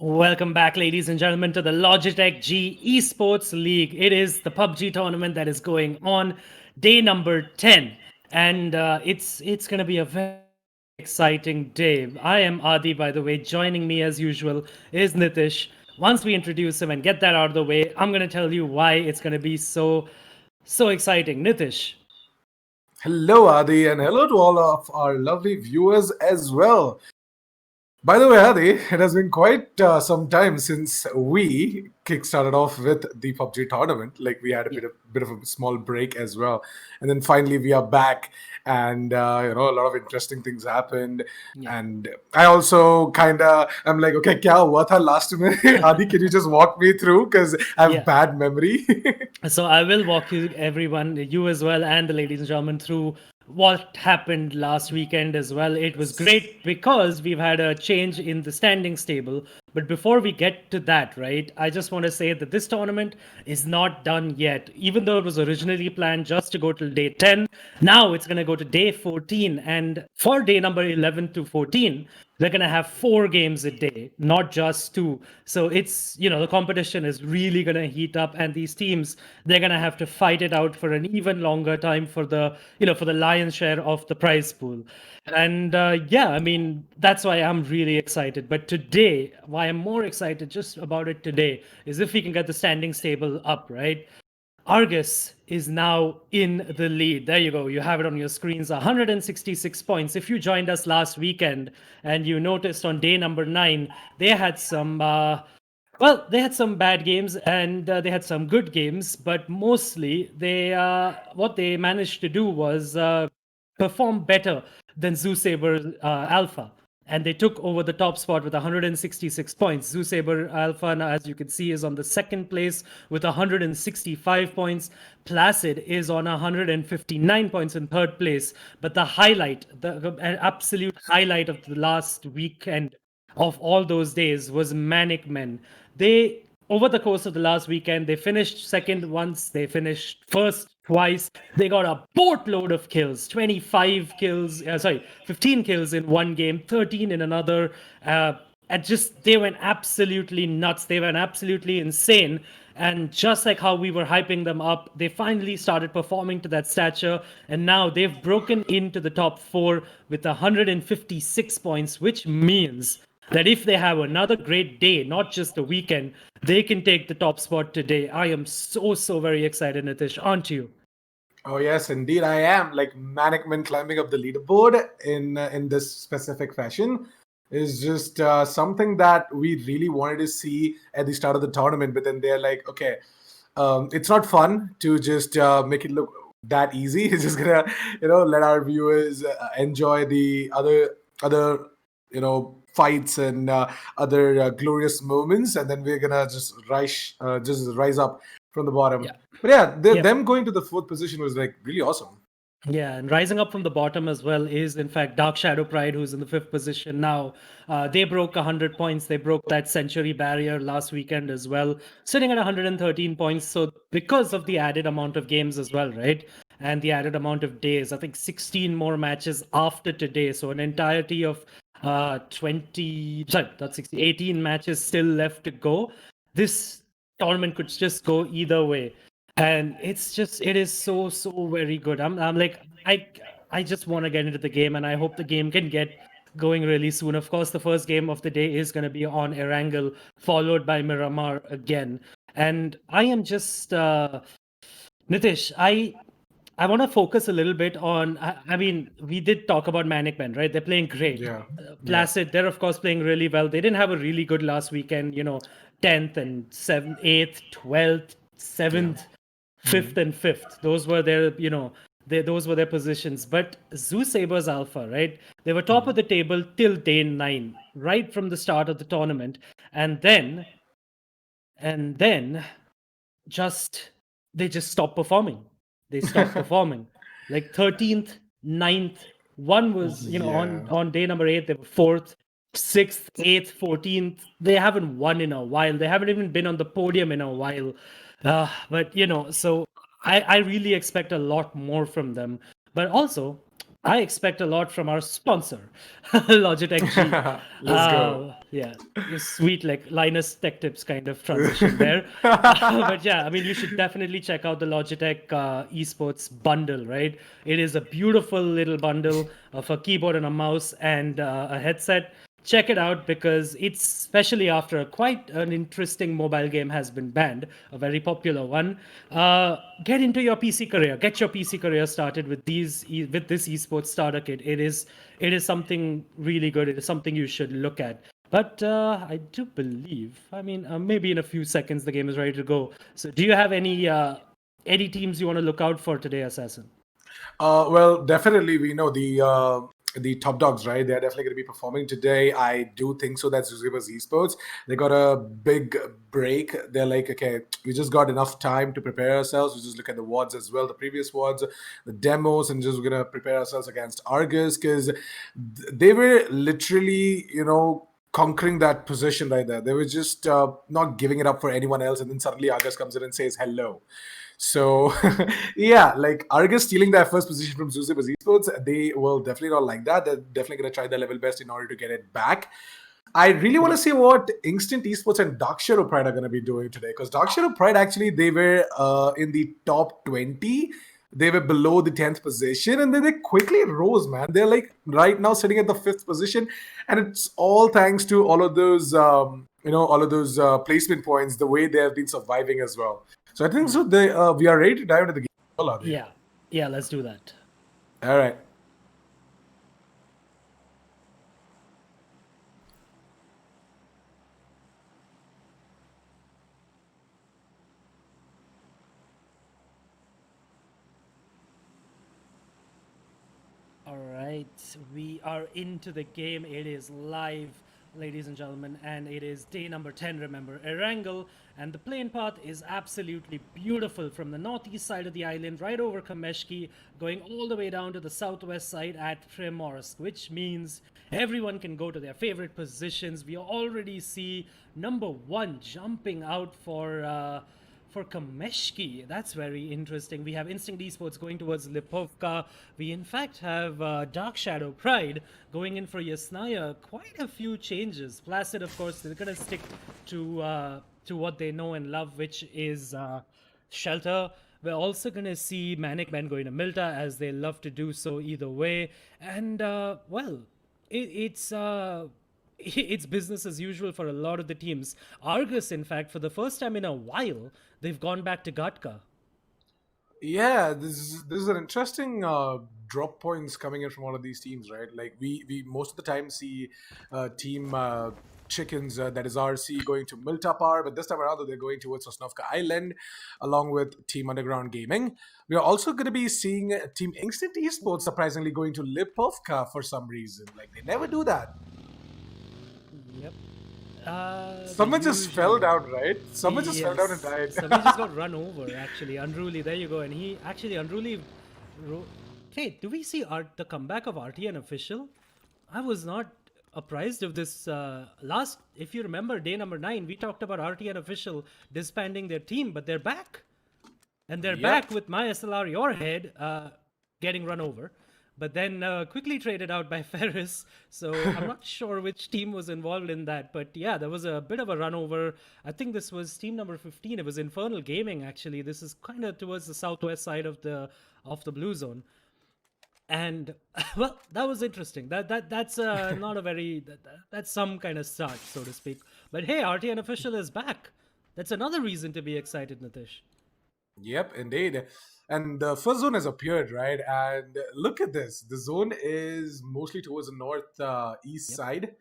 Welcome back, ladies and gentlemen, to the Logitech G Esports League. It is the PUBG tournament that is going on, day number 10, and it's going to be a very exciting day. I am Adi, by the way. Joining me, as usual, is Nitish. Once we introduce him and get that out of the way, I'm going to tell you why it's going to be so exciting. Nitish. Hello, Adi, and hello to all of our lovely viewers as well. By the way, Adi, it has been quite some time since we kickstarted off with the PUBG tournament. Like we had a Yeah. bit of a small break as well, and then finally we are back, and a lot of interesting things happened. Yeah. And I also I'm like, okay, kya hua tha last mein? Adi, can you just walk me through because I have Yeah. bad memory. So I will walk you, everyone, you as well, and the ladies and gentlemen, through what happened last weekend as well. It was great because we've had a change in the standings table. But before we get to that, right, I just want to say that this tournament is not done yet. Even though it was originally planned just to go till day 10, now it's going to go to day 14. And for day number 11 to 14, they're going to have 4 games a day, not just 2. So it's, the competition is really going to heat up, and these teams, they're going to have to fight it out for an even longer time for the lion's share of the prize pool. And yeah, I mean, that's why I'm really excited. But today, why I'm more excited just about it today is if we can get the standings table up, right? Argus is now in the lead. There you go. You have it on your screens. 166 points. If you joined us last weekend and you noticed on day number 9, they had they had some bad games and they had some good games, but mostly what they managed to do was perform better than Zoo Saber Alpha. And they took over the top spot with 166 points. Zoo Saber Alpha, now, as you can see, is on the second place with 165 points. Placid is on 159 points in third place. But the highlight, the absolute highlight of the last weekend of all those days was Manic Men. They, over the course of the last weekend, they finished second once, they finished first twice. They got a boatload of kills, 25 kills, 15 kills in one game, 13 in another. And just, they went absolutely nuts. They went absolutely insane. And just like how we were hyping them up, they finally started performing to that stature. And now they've broken into the top 4 with 156 points, which means that if they have another great day, not just a weekend, they can take the top spot today. I am so very excited, Nitish. Aren't you? Oh yes, indeed I am. Like Management climbing up the leaderboard in this specific fashion is just something that we really wanted to see at the start of the tournament. But then they're like, okay, it's not fun to just make it look that easy. It's just gonna, let our viewers enjoy the other fights and other glorious moments, and then we're gonna just rise up from the bottom. Yeah. But yeah, Yeah. them going to the fourth position was like really awesome. Yeah, and rising up from the bottom as well is, in fact, Dark Shadow Pride, who's in the 5th position now. They broke 100 points. They broke that century barrier last weekend as well, sitting at 113 points. So, because of the added amount of games as well, right? And the added amount of days, I think 16 more matches after today. So, an entirety of 18 matches still left to go. This tournament could just go either way, and it is so very good. I'm like, I just want to get into the game, and I hope the game can get going really soon. Of course, the first game of the day is going to be on Erangel, followed by Miramar again. And I am just Nitish, I want to focus a little bit on. I mean, we did talk about Manic Men, right? They're playing great. Yeah. Placid, they're of course playing really well. They didn't have a really good last weekend. 10th and 7th, 8th, 12th, 7th, 5th, and 5th. Those were those were their positions. But Zoo Sabers Alpha, right? They were top of the table till day 9, right from the start of the tournament, and then just they just stopped performing. They stopped performing. Like 13th, 9th, one was, Yeah. on day number 8, they were 4th, 6th, 8th, 14th. They haven't won in a while. They haven't even been on the podium in a while. But so I really expect a lot more from them. But also, I expect a lot from our sponsor, Logitech G. Let's go. Yeah, sweet like Linus Tech Tips kind of transition there. But yeah, I mean, you should definitely check out the Logitech esports bundle, right? It is a beautiful little bundle of a keyboard and a mouse and a headset. Check it out because it's especially after quite an interesting mobile game has been banned, a very popular one. Get into your PC career. Get your PC career started with with this esports starter kit. It is something really good. It is something you should look at. But I do believe, I mean, maybe in a few seconds the game is ready to go. So, do you have any teams you want to look out for today, Assassin? Well, definitely we know the top dogs, right? They're definitely going to be performing today. I do think so. That's Zuziba's Esports. They got a big break. They're like, okay, we just got enough time to prepare ourselves. We just look at the WODs as well, the previous WODs, the demos, and just we're going to prepare ourselves against Argus because they were literally, conquering that position right there. They were just not giving it up for anyone else, and then suddenly Argus comes in and says hello. So yeah, like Argus stealing their first position from Zuziba's Esports, they will definitely not like that. They're definitely going to try their level best in order to get it back. I really want to see what Instant Esports and Dark Shadow Pride are going to be doing today because Dark Shadow Pride actually they were in the top 20. They were below the 10th position and then they quickly rose, man. They're like right now sitting at the 5th position, and it's all thanks to all of those placement points, the way they have been surviving as well. So I think so. We are ready to dive into the game. Are we? Yeah, let's do that. All right. All right, we are into the game. It is live, ladies and gentlemen, and it is day number 10. Remember, Erangel, and the plane path is absolutely beautiful from the northeast side of the island, right over Kameshki, going all the way down to the southwest side at Primorsk, which means everyone can go to their favorite positions. We already see number 1 jumping out for Kameshki. That's very interesting. We have Instinct Esports going towards Lipovka. We, in fact, have Dark Shadow Pride going in for Yasnaya. Quite a few changes. Placid, of course, they're going to stick to what they know and love, which is Shelter. We're also going to see Manic Man going to Milta, as they love to do so either way. And, well, it's it's business as usual for a lot of the teams. Argus, in fact, for the first time in a while, they've gone back to Gatka. Yeah, this is an interesting drop points coming in from all of these teams, right? Like we most of the time see team chickens that is RC going to Miltapar, but this time around they're going towards Sosnovka Island along with Team Underground Gaming. We are also going to be seeing Team Instant Esports surprisingly going to Lipovka for some reason. Like they never do that. Yep. Someone just fell down, right? Someone just fell down and Yes. died. Somebody just got run over, actually. Unruly, there you go. And he actually, Unruly. Wait, do we see the comeback of RTN official? I was not apprised of this last. If you remember, day number 9, we talked about RTN official disbanding their team, but they're back. And they're Yep. back with my SLR, your head, getting run over. But then quickly traded out by Ferris. So I'm not sure which team was involved in that. But yeah, there was a bit of a run over. I think this was team number 15. It was Infernal Gaming, actually. This is kind of towards the southwest side of the blue zone. And well, that was interesting. That's not a very that's some kind of start, so to speak. But hey, RTN official is back. That's another reason to be excited, Nitish. Yep, indeed. And the first zone has appeared, right? And look at this. The zone is mostly towards the north east Yep. side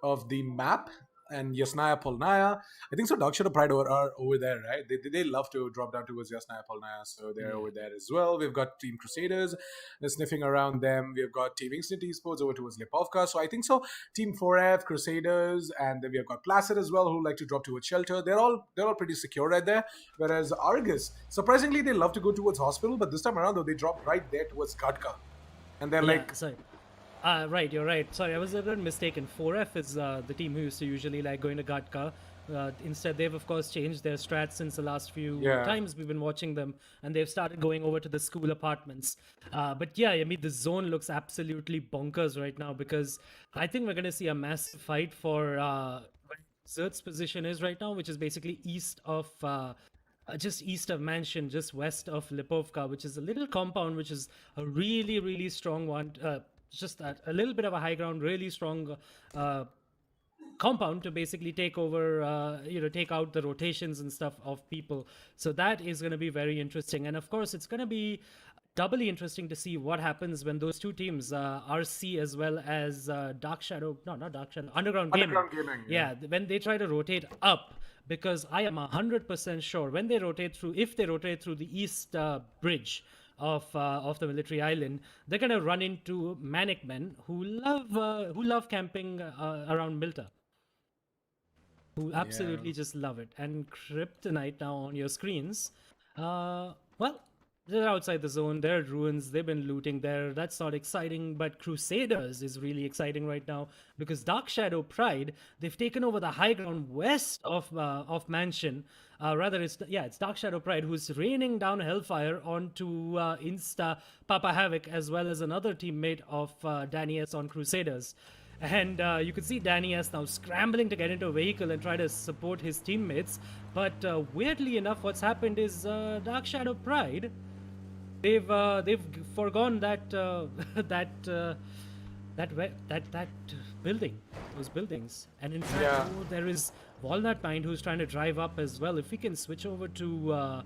of the map. And Yasnaya Polnaya. I think so. Dark Shadow Pride are over there, right? They love to drop down towards Yasnaya Polnaya, so they're over there as well. We've got Team Crusaders, they're sniffing around them. We've got Team Instant Esports over towards Lipovka. So I think so. Team 4F, Crusaders, and then we've got Placid as well, who like to drop towards Shelter. They're all pretty secure right there. Whereas Argus, surprisingly, they love to go towards Hospital, but this time around though, they dropped right there towards Gatka, and they're like, Sorry. Right, you're right. Sorry, I was a bit mistaken. 4F is the team who used to usually like going to Gatka. Instead, they've of course changed their strats since the last few Yeah. times we've been watching them, and they've started going over to the school apartments. But yeah, I mean, the zone looks absolutely bonkers right now because I think we're going to see a massive fight for where Zert's position is right now, which is basically just east of Mansion, just west of Lipovka, which is a little compound, which is a really, really strong one. Just a little bit of a high ground, really strong compound to basically take over, take out the rotations and stuff of people. So that is going to be very interesting. And of course, it's going to be doubly interesting to see what happens when those two teams, RC as well as Dark Shadow, no, not Dark Shadow, Underground Gaming. Underground Gaming, yeah. When they try to rotate up, because I am 100% sure when they rotate through, if they rotate through the east bridge of the military island, they're gonna run into Manic Men who love camping around Milta, who absolutely just love it. And Kryptonite now on your screens, well, they're outside the zone. They're ruins. They've been looting there. That's not exciting. But Crusaders is really exciting right now because Dark Shadow Pride, they've taken over the high ground west of Mansion. It's Dark Shadow Pride who's raining down hellfire onto Insta Papa Havoc as well as another teammate of Danny S on Crusaders. And you can see Danny S now scrambling to get into a vehicle and try to support his teammates. But weirdly enough, what's happened is Dark Shadow Pride, they've foregone that building, those buildings. And in fact, there is Walnut Mind who's trying to drive up as well. If we can switch over to,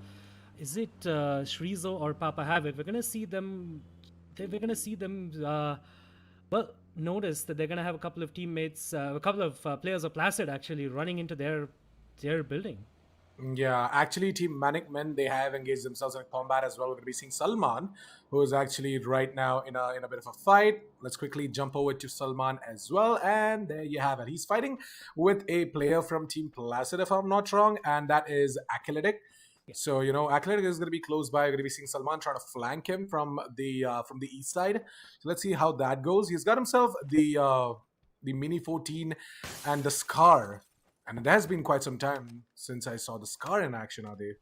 is it Shrizo or Papa Havoc? We're gonna see them. Well, notice that they're going to have a couple of teammates, a couple of players of Placid actually running into their building. Yeah, actually, Team Manic Men, they have engaged themselves in combat as well. We're going to be seeing Salman, who is actually right now in a bit of a fight. Let's quickly jump over to Salman as well. And there you have it. He's fighting with a player from Team Placid, if I'm not wrong, and that is Acolytic. So, Acolytic is going to be close by. We're going to be seeing Salman trying to flank him from the east side. So let's see how that goes. He's got himself the Mini 14 and the Scar. And it has been quite some time since I saw the Scar in action, Adi.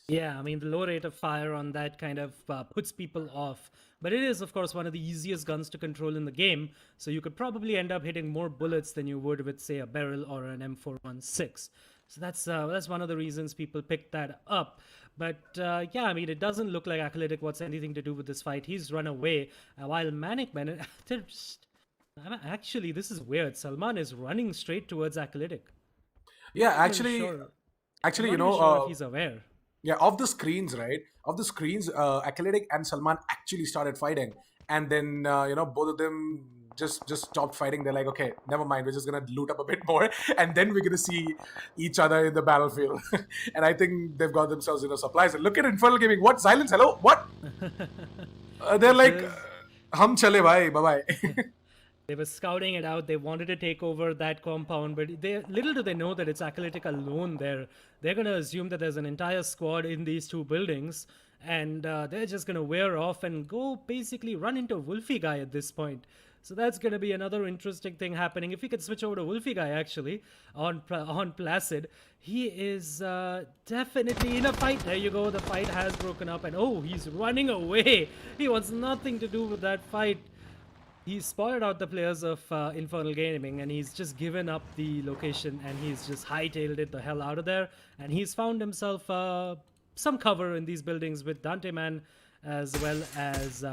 Yeah, I mean, the low rate of fire on that kind of puts people off. But it is, of course, one of the easiest guns to control in the game. So you could probably end up hitting more bullets than you would with, say, a barrel or an M416. So that's one of the reasons people picked that up. But yeah, I mean, it doesn't look like Acolytic wants anything to do with this fight. He's run away. While Manic Men, actually, this is weird. Salman is running straight towards Acolytic. Yeah, actually, I'm not sure if he's aware. Yeah, of the screens, Acolytic and Salman actually started fighting, and then both of them just stopped fighting. They're like, okay, never mind, we're just gonna loot up a bit more, and then we're gonna see each other in the battlefield. And I think they've got themselves supplies. And look at Infernal Gaming. What silence? Hello, what? They're like, hum chale bhai, bye bye. They were scouting it out. They wanted to take over that compound, but little do they know that it's Acolytic alone there. They're going to assume that there's an entire squad in these two buildings, and they're just going to wear off and go basically run into Wolfie Guy at this point. So that's going to be another interesting thing happening. If we could switch over to Wolfie Guy, actually, on Placid, he is definitely in a fight. There you go. The fight has broken up, and oh, he's running away. He wants nothing to do with that fight. He's spotted out the players of Infernal Gaming, and he's just given up the location, and he's just hightailed it the hell out of there. And he's found himself some cover in these buildings with Dante Man as well as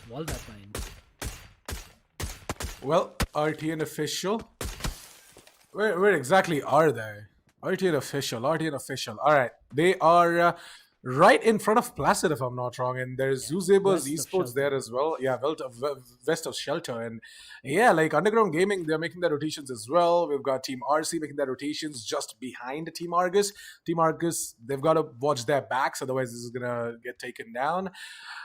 Walnut Mind. Well, RTN official. Where exactly are they? RTN official. All right, they are right in front of Placid, if I'm not wrong, and there's Zuzaber's Esports there as well. Yeah, west of Shelter, and yeah, like Underground Gaming, they're making their rotations as well. We've got Team RC making their rotations just behind Team Argus. Team Argus, they've got to watch their backs, otherwise this is gonna get taken down.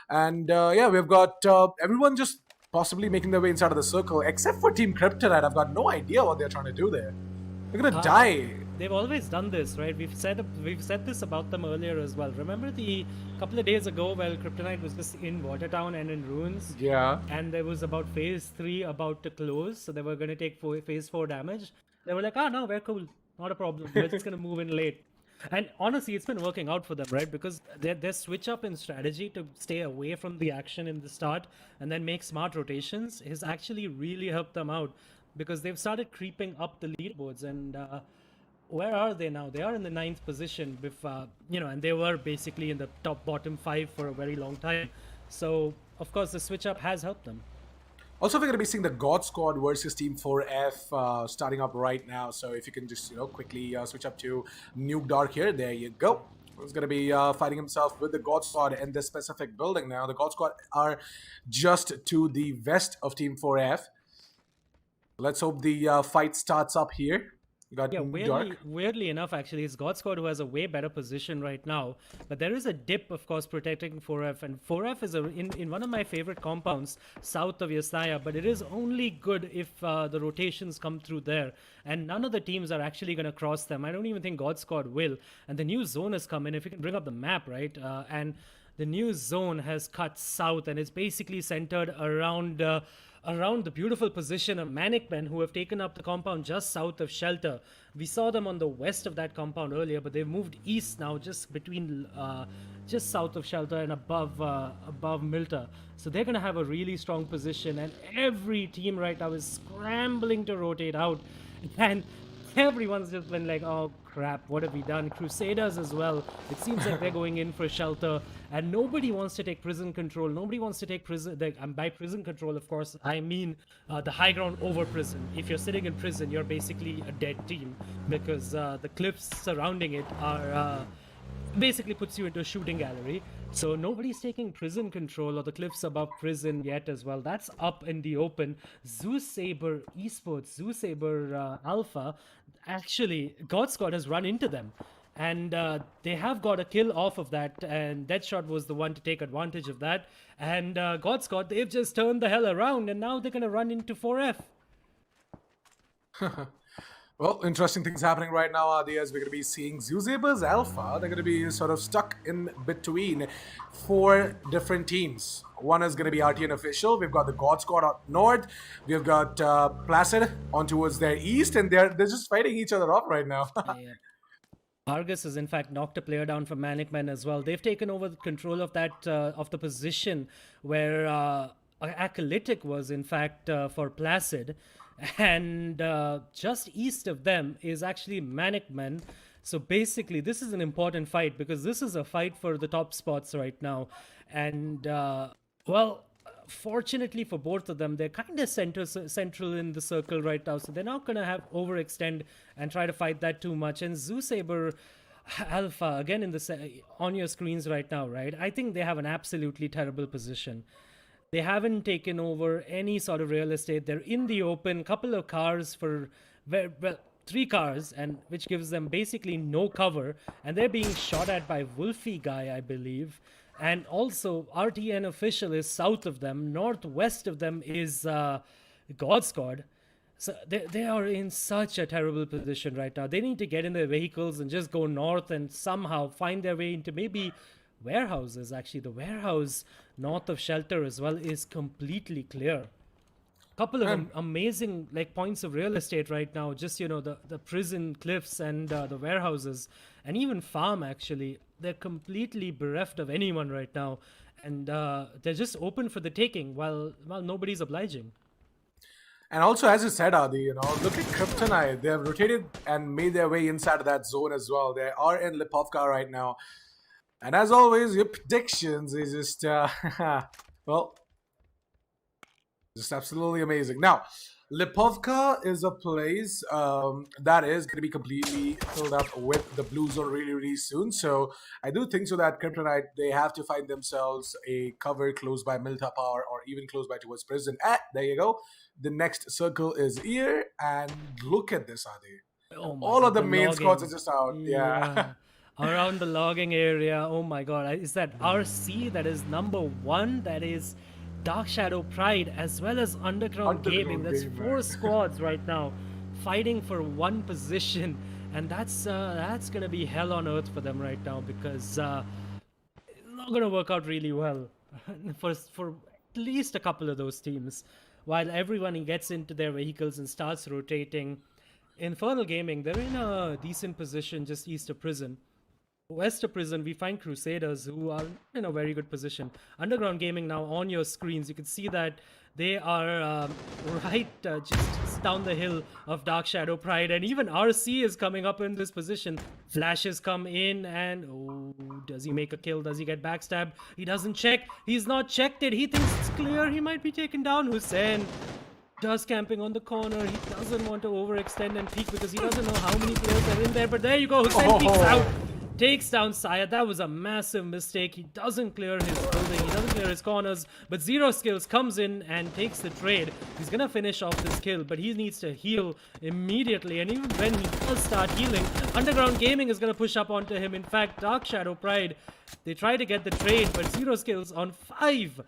And yeah, we've got everyone just possibly making their way inside of the circle, except for Team Kryptonite. I've got no idea what they're trying to do there. They're gonna die. They've always done this, right? We've said this about them earlier as well. Remember the couple of days ago, while Kryptonite was just in Watertown and in ruins? Yeah. And there was about phase 3 about to close, so they were going to take phase 4 damage. They were like, oh no, we're cool. not a problem. We're just gonna move in late. And honestly, it's been working out for them, right? Because their switch up in strategy to stay away from the action in the start and then make smart rotations has actually really helped them out because they've started creeping up the leaderboards. And where are they now? They are in the ninth position with, and they were basically in the top bottom five for a very long time. So, of course, the switch up has helped them. Also, we're going to be seeing the God Squad versus Team 4F starting up right now. So if you can just, quickly switch up to Nuke Dark here. There you go. He's going to be fighting himself with the God Squad in this specific building now. The God Squad are just to the west of Team 4F. Let's hope the fight starts up here. You got weirdly enough, actually, it's God Squad who has a way better position right now. But there is a dip, of course, protecting 4F. And 4F is in one of my favorite compounds south of Yasnaya. But it is only good if the rotations come through there. And none of the teams are actually going to cross them. I don't even think God Squad will. And the new zone has come in. If you can bring up the map, right? And the new zone has cut south. And it's basically centered around the beautiful position of Manic Men, who have taken up the compound just south of Shelter. We saw them on the west of that compound earlier, but they've moved east now, just between, just south of Shelter and above Milta. So they're going to have a really strong position, and every team right now is scrambling to rotate out. And everyone's just been like, oh crap, what have we done? Crusaders as well. It seems like they're going in for Shelter, and nobody wants to take prison control. Nobody wants to take prison. By prison control, of course, I mean the high ground over prison. If you're sitting in prison, you're basically a dead team because the cliffs surrounding it are basically puts you into a shooting gallery. So nobody's taking prison control or the cliffs above prison yet as well. That's up in the open. Zeus Saber Esports, Zeus Saber Alpha, actually, God Squad has run into them. And they have got a kill off of that, and Deadshot was the one to take advantage of that. And God Squad, they've just turned the hell around, and now they're going to run into 4F. Well, interesting things happening right now, Adi, as we're going to be seeing Zuzaber's Alpha. They're going to be sort of stuck in between four different teams. One is going to be RTN Official. We've got the God Squad up north. We've got Placid on towards their east, and they're just fighting each other off right now. Yeah. Argus has in fact knocked a player down from Manic Men as well. They've taken over the control of that of the position where Acolytic was in fact for Placid, and just east of them is actually Manic Men. So basically, this is an important fight because this is a fight for the top spots right now, and fortunately for both of them, they're kind of central in the circle right now, so they're not going to have overextend and try to fight that too much. And Zeus Saber Alpha, again on your screens right now, right? I think they have an absolutely terrible position. They haven't taken over any sort of real estate. They're in the open, couple of cars for, well, 3 cars, and which gives them basically no cover. And they're being shot at by Wolfie Guy, I believe. And also, RTN Official is south of them. Northwest of them is God Squad. So they are in such a terrible position right now. They need to get in their vehicles and just go north and somehow find their way into maybe warehouses. Actually, the warehouse north of Shelter as well is completely clear. Couple of amazing points of real estate right now. Just the prison cliffs and the warehouses and even farm. Actually, they're completely bereft of anyone right now, and they're just open for the taking while nobody's obliging. And also, as you said, Adi, look at Kryptonite. They have rotated and made their way inside of that zone as well. They are in Lipovka right now. And as always, your predictions is just, just absolutely amazing. Now, Lipovka is a place that is going to be completely filled up with the blue zone really, really soon. So I do think so that Kryptonite, they have to find themselves a cover close by Milta Power or even close by towards prison. There you go. The next circle is here. And look at this, Adi. All of the main squads are just out. Yeah. Around the logging area. Oh my god. Is that RC? That is number 1. That is Dark Shadow Pride as well as Underground Gaming. That's 4 squads right now fighting for one position, and that's gonna be hell on earth for them right now because it's not gonna work out really well for at least a couple of those teams. While everyone gets into their vehicles and starts rotating, Infernal Gaming, they're in a decent position just east of prison. West of prison, we find Crusaders who are in a very good position. Underground Gaming now on your screens, you can see that they are right just down the hill of Dark Shadow Pride, and even RC is coming up in this position. Flashes come in, and oh, does he make a kill? Does he get backstabbed? He doesn't check. He's not checked it. He thinks it's clear. He might be taken down. Hussein does camping on the corner. He doesn't want to overextend and peek because he doesn't know how many players are in there. But there you go. Hussein peeks out. Takes down Syed. That was a massive mistake. He doesn't clear his building. He doesn't clear his corners. But Zero Skills comes in and takes the trade. He's going to finish off this kill, but he needs to heal immediately. And even when he does start healing, Underground Gaming is going to push up onto him. In fact, Dark Shadow Pride, they try to get the trade, but Zero Skills on 5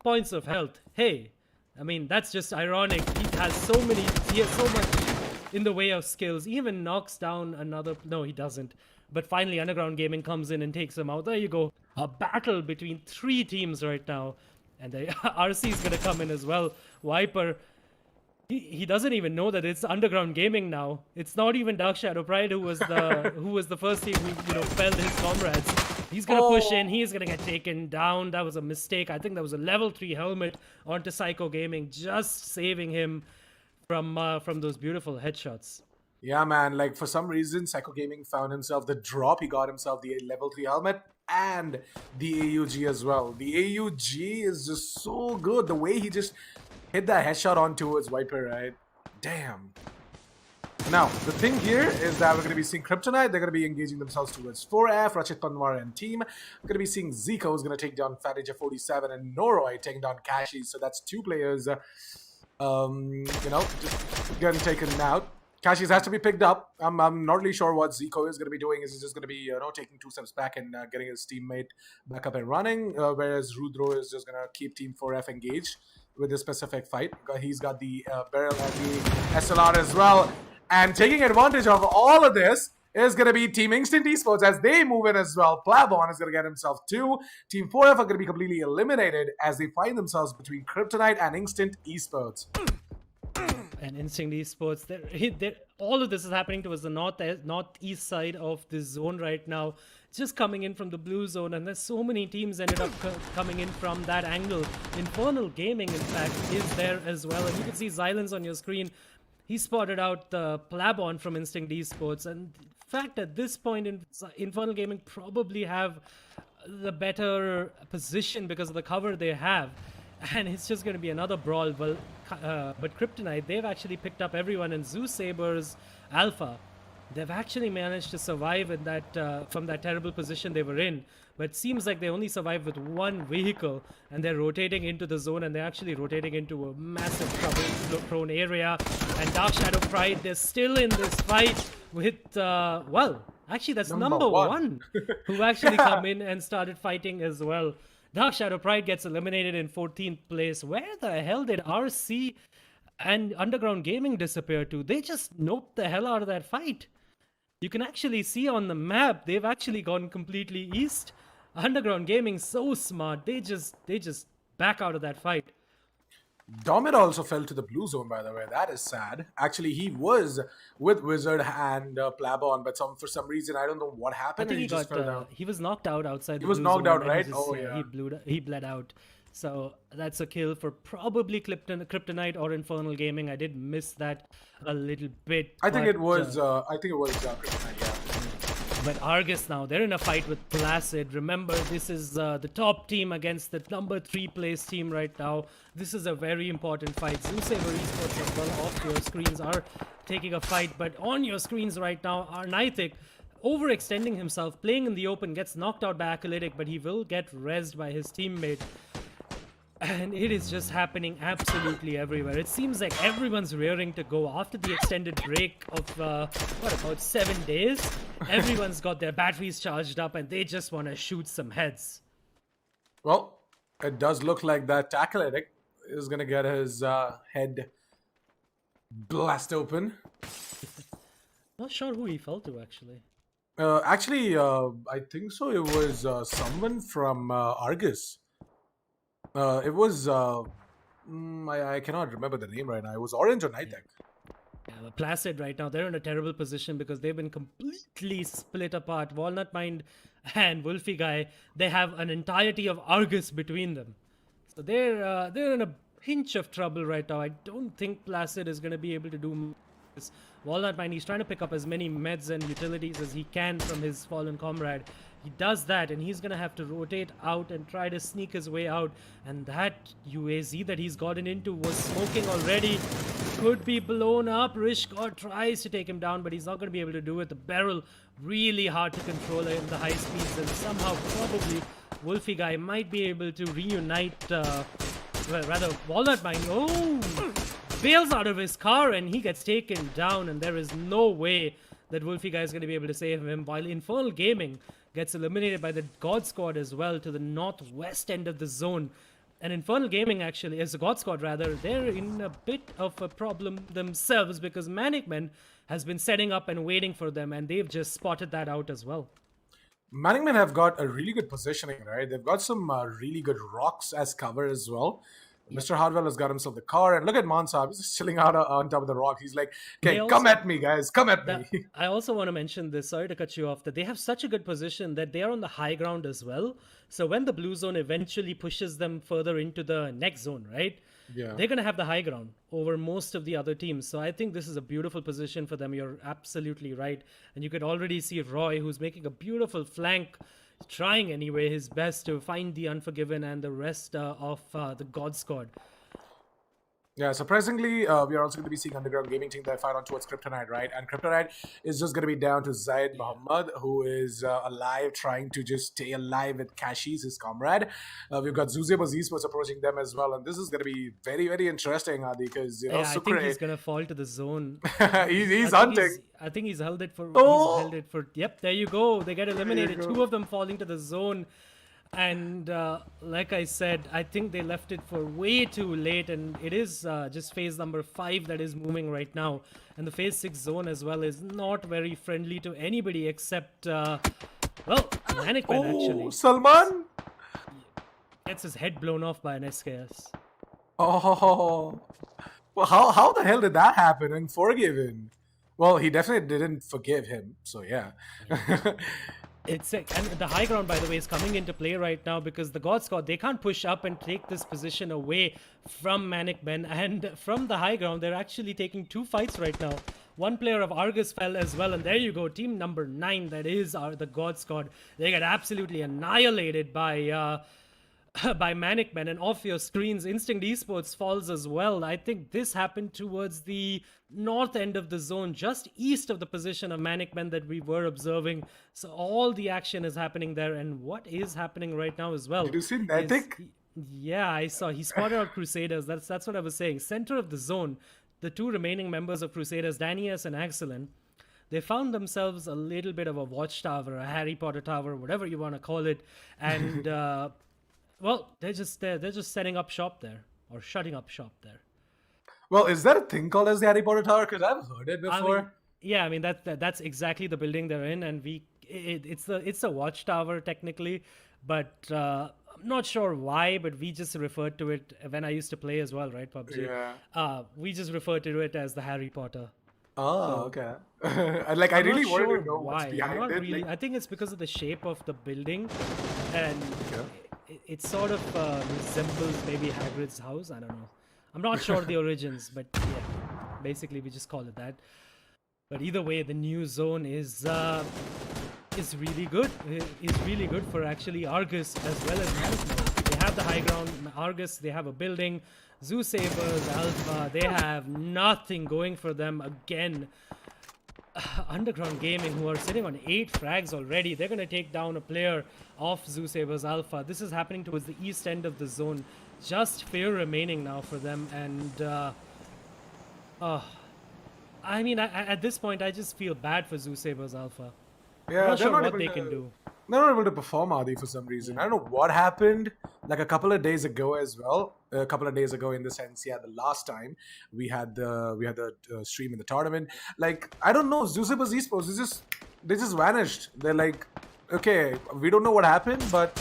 points of health. Hey, I mean, that's just ironic. He has so much in the way of skills. He even knocks down another... No, he doesn't. But finally, Underground Gaming comes in and takes him out. There you go. A battle between 3 teams right now. And the RC is going to come in as well. Viper, he doesn't even know that it's Underground Gaming now. It's not even Dark Shadow Pride who was the first team who felled his comrades. He's going to push in. He's going to get taken down. That was a mistake. I think that was a level 3 helmet onto Psycho Gaming, just saving him from those beautiful headshots. Yeah, man. Like, for some reason, Psycho Gaming found himself the drop. He got himself the level 3 helmet and the AUG as well. The AUG is just so good. The way he just hit that headshot on towards Viper, right? Damn. Now, the thing here is that we're going to be seeing Kryptonite. They're going to be engaging themselves towards 4F, Rachit Panwar and team. We're going to be seeing Zico who's going to take down Fat 47 and Noroi taking down Kashi. So that's 2 players, just getting taken out. Kashis has to be picked up. I'm not really sure what Zico is going to be doing. Is he just going to be, taking 2 steps back and getting his teammate back up and running? Whereas Rudro is just going to keep Team 4F engaged with this specific fight. He's got the barrel and the SLR as well. And taking advantage of all of this is going to be Team Instant Esports as they move in as well. Plabon is going to get himself 2. Team 4F are going to be completely eliminated as they find themselves between Kryptonite and Instant Esports. And Instinct Esports, all of this is happening towards the northeast side of this zone right now. It's just coming in from the blue zone, and there's so many teams ended up coming in from that angle. Infernal Gaming, in fact, is there as well. And you can see Xylens on your screen. He spotted out the Plabon from Instinct Esports. And in fact, at this point, Infernal Gaming probably have the better position because of the cover they have. And it's just going to be another brawl. Well, but Kryptonite, they've actually picked up everyone. And Zeus Saber's Alpha, they've actually managed to survive in that from that terrible position they were in. But it seems like they only survived with 1 vehicle. And they're rotating into the zone. And they're actually rotating into a massive trouble-prone area. And Dark Shadow Pride, they're still in this fight with, actually that's number one who actually come in and started fighting as well. Dark Shadow Pride gets eliminated in 14th place. Where the hell did RC and Underground Gaming disappear to? They just noped the hell out of that fight. You can actually see on the map, they've actually gone completely east. Underground Gaming, so smart. They just back out of that fight. Domit also fell to the blue zone, by the way. That is sad. Actually, he was with Wizard and Plabon, but for some reason, I don't know what happened. I think he was knocked out outside. He was knocked out, right? He bled out. So that's a kill for probably Kryptonite or Infernal Gaming. I did miss that a little bit. I think it was Kryptonite. Yeah. But Argus now, they're in a fight with Placid. Remember, this is the top team against the number 3 place team right now. This is a very important fight. Zoosaber Esports as well off your screens are taking a fight. But on your screens right now, Arnithic overextending himself, playing in the open, gets knocked out by Acolytic, but he will get rezzed by his teammate. And it is just happening absolutely everywhere. It seems like everyone's rearing to go after the extended break of, about 7 days. Everyone's got their batteries charged up and they just want to shoot some heads. Well, it does look like that Acolytic is going to get his head blast open. Not sure who he fell to, actually. I think so. It was someone from Argus. It was I cannot remember the name right now. It was Orange or Nitec. Yeah, Placid right now, they're in a terrible position because they've been completely split apart. Walnut Mind and Wolfie Guy, they have an entirety of Argus between them. So they're in a pinch of trouble right now. I don't think Placid is going to be able to do this. Walnut Mine, he's trying to pick up as many meds and utilities as he can from his fallen comrade. He does that, and he's going to have to rotate out and try to sneak his way out. And that UAZ that he's gotten into was smoking already. Could be blown up. Rishkor tries to take him down, but he's not going to be able to do it. The barrel really hard to control in the high speeds, and somehow probably Wolfie Guy might be able to reunite, rather Walnut Mine. Oh! Bails out of his car and he gets taken down, and there is no way that Wolfie Guy is going to be able to save him, while Infernal Gaming gets eliminated by the God Squad as well to the northwest end of the zone. And Infernal Gaming actually, as the God Squad rather, they're in a bit of a problem themselves because Manic Men has been setting up and waiting for them, and they've just spotted that out as well. Manic Men have got a really good positioning, right? They've got some really good rocks as cover as well. Mr. Hardwell has got himself the car, and look at Mansab. He's just chilling out on top of the rock. He's like, okay, come at me, guys. Come at me. I also want to mention this. Sorry to cut you off. That they have such a good position that they are on the high ground as well. So when the blue zone eventually pushes them further into the next zone, right? Yeah. They're going to have the high ground over most of the other teams. So I think this is a beautiful position for them. You're absolutely right. And you could already see Roy, who's making a beautiful flank, trying anyway his best to find the Unforgiven and the rest of the God Squad. Yeah, surprisingly, we are also going to be seeing Underground Gaming Team that fight on towards Kryptonite, right? And Kryptonite is just going to be down to Zaid Muhammad, who is alive, trying to just stay alive with Kashi's, his comrade. We've got Zuzebos Esports approaching them as well, and this is going to be very, very interesting, Adi, because, you know, I think he's going to fall to the zone. he's hunting. I think he's held it for... Oh! He's held it for... Yep, there you go. They get eliminated. Two of them falling to the zone. And like I said, I think they left it for way too late, and it is just phase number 5 that is moving right now. And the phase 6 zone as well is not very friendly to anybody except, well, Manic Man actually. Salman? Gets his head blown off by an SKS. Oh. Well, how the hell did that happen? Unforgiven. Well, he definitely didn't forgive him, so yeah. It's and the high ground, by the way, is coming into play right now because the God Squad, they can't push up and take this position away from Manic Men, and from the high ground, they're actually taking 2 fights right now. One player of Argus fell as well, and there you go, team number 9, that is the God Squad. They get absolutely annihilated by Manic Men, and off your screens, Instinct Esports falls as well. I think this happened towards the north end of the zone, just east of the position of Manic Men that we were observing. So all the action is happening there, and what is happening right now as well? Did you see Netic? Yeah, I saw. He spotted out Crusaders. That's what I was saying. Center of the zone, the 2 remaining members of Crusaders, Danius and Axelin, they found themselves a little bit of a watchtower, a Harry Potter tower, whatever you want to call it, and well, they're just setting up shop there, or shutting up shop there. Well, is there a thing called as the Harry Potter Tower? Because I've heard it before. I mean that's exactly the building they're in, and it's a watchtower technically, but I'm not sure why, but we just referred to it when I used to play as well, right, PUBG? Yeah. We just referred to it as the Harry Potter. Oh, okay. I really wanted to know why. what's behind it. I think it's because of the shape of the building, and it sort of resembles maybe Hagrid's house. I don't know. I'm not sure the origins, but yeah, basically we just call it that. But either way, the new zone is really good. It's really good for actually Argus as well as Management. They have the high ground. Argus, they have a building. Zoo Sabers, Alpha, they have nothing going for them again. Underground Gaming, who are sitting on 8 frags already, they're going to take down a player of Zoo Sabers Alpha. This is happening towards the east end of the zone. Just fear remaining now for them, and I mean, at this point, I just feel bad for Zoo Sabers Alpha. Yeah, I'm not sure what they can do. They're not able to perform, Adi, for some reason. Yeah. I don't know what happened. Like a couple of days ago as well. A couple of days ago, in the sense, yeah, the last time we had the stream in the tournament. Like, I don't know, Zuzebas Esports, they just vanished. They're like, okay, we don't know what happened, but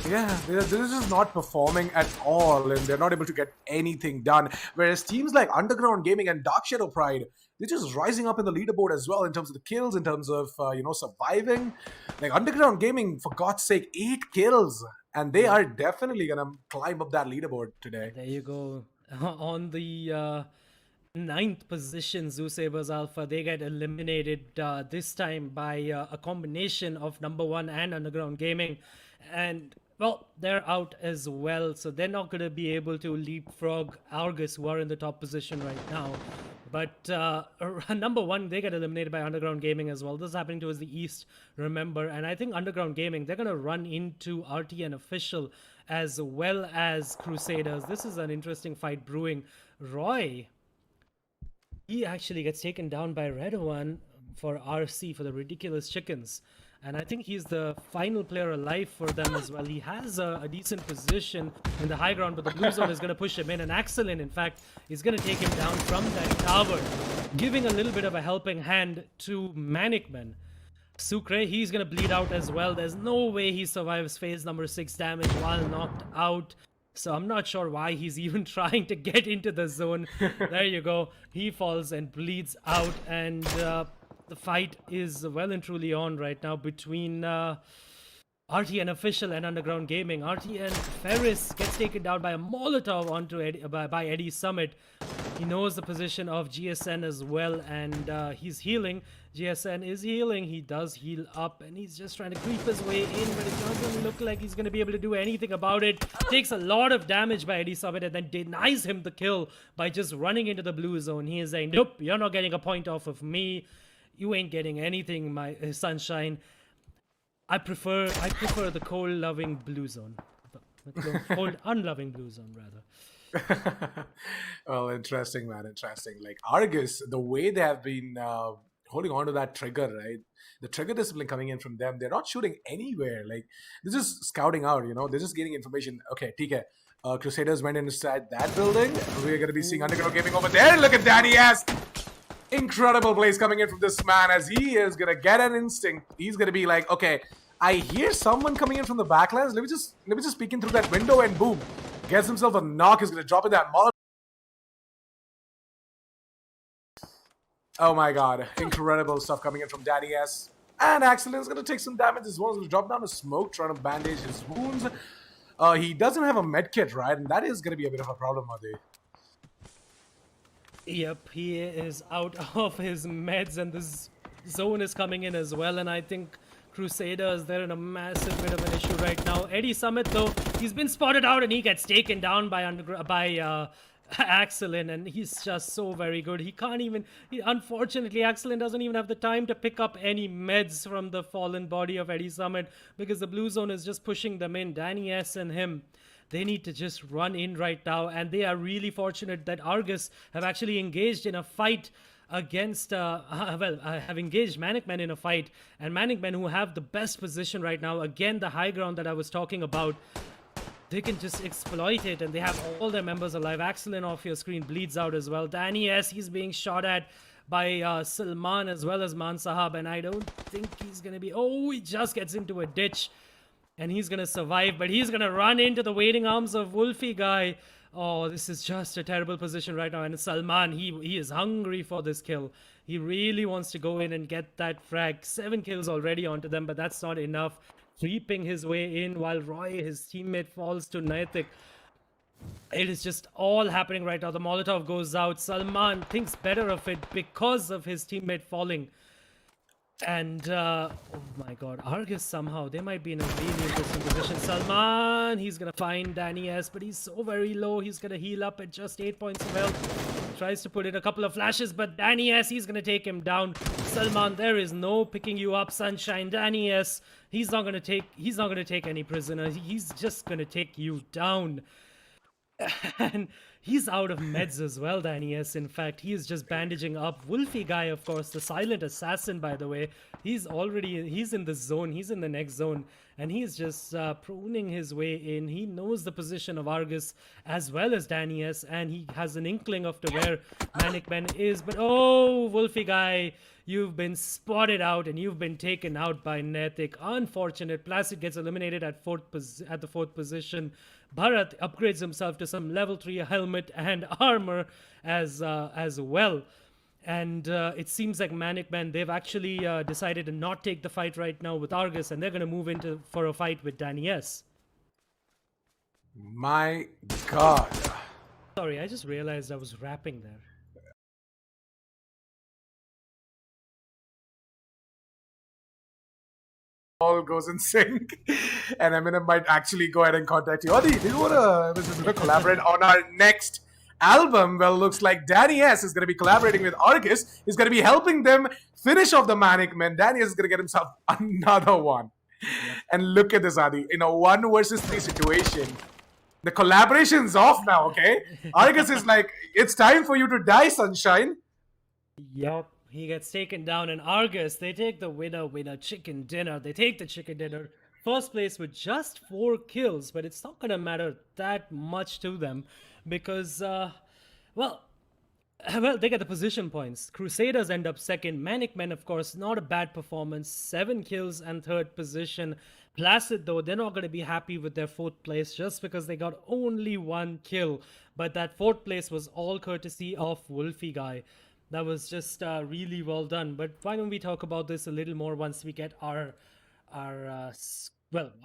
Yeah, they're just not performing at all, and they're not able to get anything done. Whereas teams like Underground Gaming and Dark Shadow Pride, they're just rising up in the leaderboard as well in terms of the kills, in terms of surviving. Like Underground Gaming, for God's sake, 8 kills, and they are definitely gonna climb up that leaderboard today. There you go. On the ninth position, Zoo Sabers Alpha, they get eliminated this time by a combination of number one and Underground Gaming. And, well, they're out as well. So they're not going to be able to leapfrog Argus, who are in the top position right now. But number one, they get eliminated by Underground Gaming as well. This is happening towards the east, remember. And I think Underground Gaming, they're going to run into RTN Official as well as Crusaders. This is an interesting fight brewing. Roy, he actually gets taken down by Red One for RC, for the Ridiculous Chickens. And I think he's the final player alive for them as well. He has a decent position in the high ground, but the blue zone is going to push him in. And Axelin, in fact, is going to take him down from that tower, giving a little bit of a helping hand to Manicman. Sucre, he's going to bleed out as well. There's no way he survives phase number 6 damage while knocked out. So I'm not sure why he's even trying to get into the zone. There you go. He falls and bleeds out. And the fight is well and truly on right now between RTN Official and Underground Gaming. RTN Ferris gets taken down by a Molotov onto by Eddie Summit. He knows the position of GSN as well, and he's healing. GSN is healing. He does heal up, and he's just trying to creep his way in, but it doesn't look like he's going to be able to do anything about it. Takes a lot of damage by Eddie Summit, and then denies him the kill by just running into the blue zone. He is saying, nope, you're not getting a point off of me. You ain't getting anything, my sunshine. I prefer the cold-loving blue zone. Cold, unloving blue zone, rather. Well, interesting, man. Interesting. Like Argus, the way they have been holding on to that trigger, right? The trigger discipline coming in from them, they're not shooting anywhere. Like they're just scouting out, they're just getting information. Okay, TK, Crusaders went inside that building. We're going to be seeing Underground Gaming over there. Look at Danny S. Incredible plays coming in from this man, as he is going to get an instinct. He's going to be like, okay, I hear someone coming in from the backlands. Let me just peek in through that window, and boom. Gets himself a knock. He's going to drop in that molotov. Oh my god. Incredible stuff coming in from Daddy S. And Axel is going to take some damage as well. He's going to drop down a smoke, trying to bandage his wounds. He doesn't have a med kit, right? And that is going to be a bit of a problem, Adi. Yep, he is out of his meds, and this zone is coming in as well. And I think Crusaders, they're in a massive bit of an issue right now. Eddie Summit, though, he's been spotted out and he gets taken down by Axelin, and he's just so very good. He can't even... unfortunately, Axelin doesn't even have the time to pick up any meds from the fallen body of Eddie Summit because the blue zone is just pushing them in. Danny S and him, they need to just run in right now, and they are really fortunate that Argus have actually engaged in a fight against, have engaged Manicman in a fight, and Manicman, who have the best position right now, again, the high ground that I was talking about, they can just exploit it, and they have all their members alive. Axelin off your screen bleeds out as well. Danny S, he's being shot at by Salman as well as Man Sahab, and I don't think he's going to be... Oh, he just gets into a ditch, and he's going to survive, but he's going to run into the waiting arms of Wolfie guy. Oh, this is just a terrible position right now. And Salman, he is hungry for this kill. He really wants to go in and get that frag. 7 kills already onto them, but that's not enough. Creeping his way in while Roy, his teammate, falls to Naitik. It is just all happening right now. The Molotov goes out. Salman thinks better of it because of his teammate falling. And, oh my god, Argus somehow, they might be in a really interesting position. Salman, he's gonna find Danny S, but he's so very low. He's gonna heal up at just 8 points of health. Tries to put in a couple of flashes, but Danny S, he's gonna take him down. Salman, there is no picking you up, sunshine. Danny S, he's not gonna take any prisoner. He's just gonna take you down. And he's out of meds as well, Danny S. In fact, he is just bandaging up. Wolfie guy, of course, the silent assassin, by the way. He's in the zone. He's in the next zone. And he's just pruning his way in. He knows the position of Argus as well as Danny S. And he has an inkling of to where Manic Man is. But oh, Wolfie guy, you've been spotted out and you've been taken out by Nethik. Unfortunate. Placid gets eliminated at the fourth position. Bharat upgrades himself to some level 3 helmet and armor as well. And it seems like Manic Man, they've actually decided to not take the fight right now with Argus, and they're going to move into for a fight with Danny S. My God. Sorry, I just realized I was rapping there. All goes in sync, and Eminem might actually go ahead and contact you. Adi, do you want to collaborate on our next album? Well, looks like Danny S is going to be collaborating with Argus. He's going to be helping them finish off the Manic Man. Danny S is going to get himself another one. And look at this, Adi. In a 1 versus 3 situation, the collaboration's off now, okay? Argus is like, it's time for you to die, sunshine. Yup. He gets taken down, and Argus, they take the winner chicken dinner. They take the chicken dinner. First place with just 4 kills, but it's not going to matter that much to them because, well, they get the position points. Crusaders end up second. Manic Men, of course, not a bad performance. 7 kills and third position. Placid, though, they're not going to be happy with their 4th place just because they got only 1 kill. But that 4th place was all courtesy of Wolfie guy. That was just really well done. But why don't we talk about this a little more once we get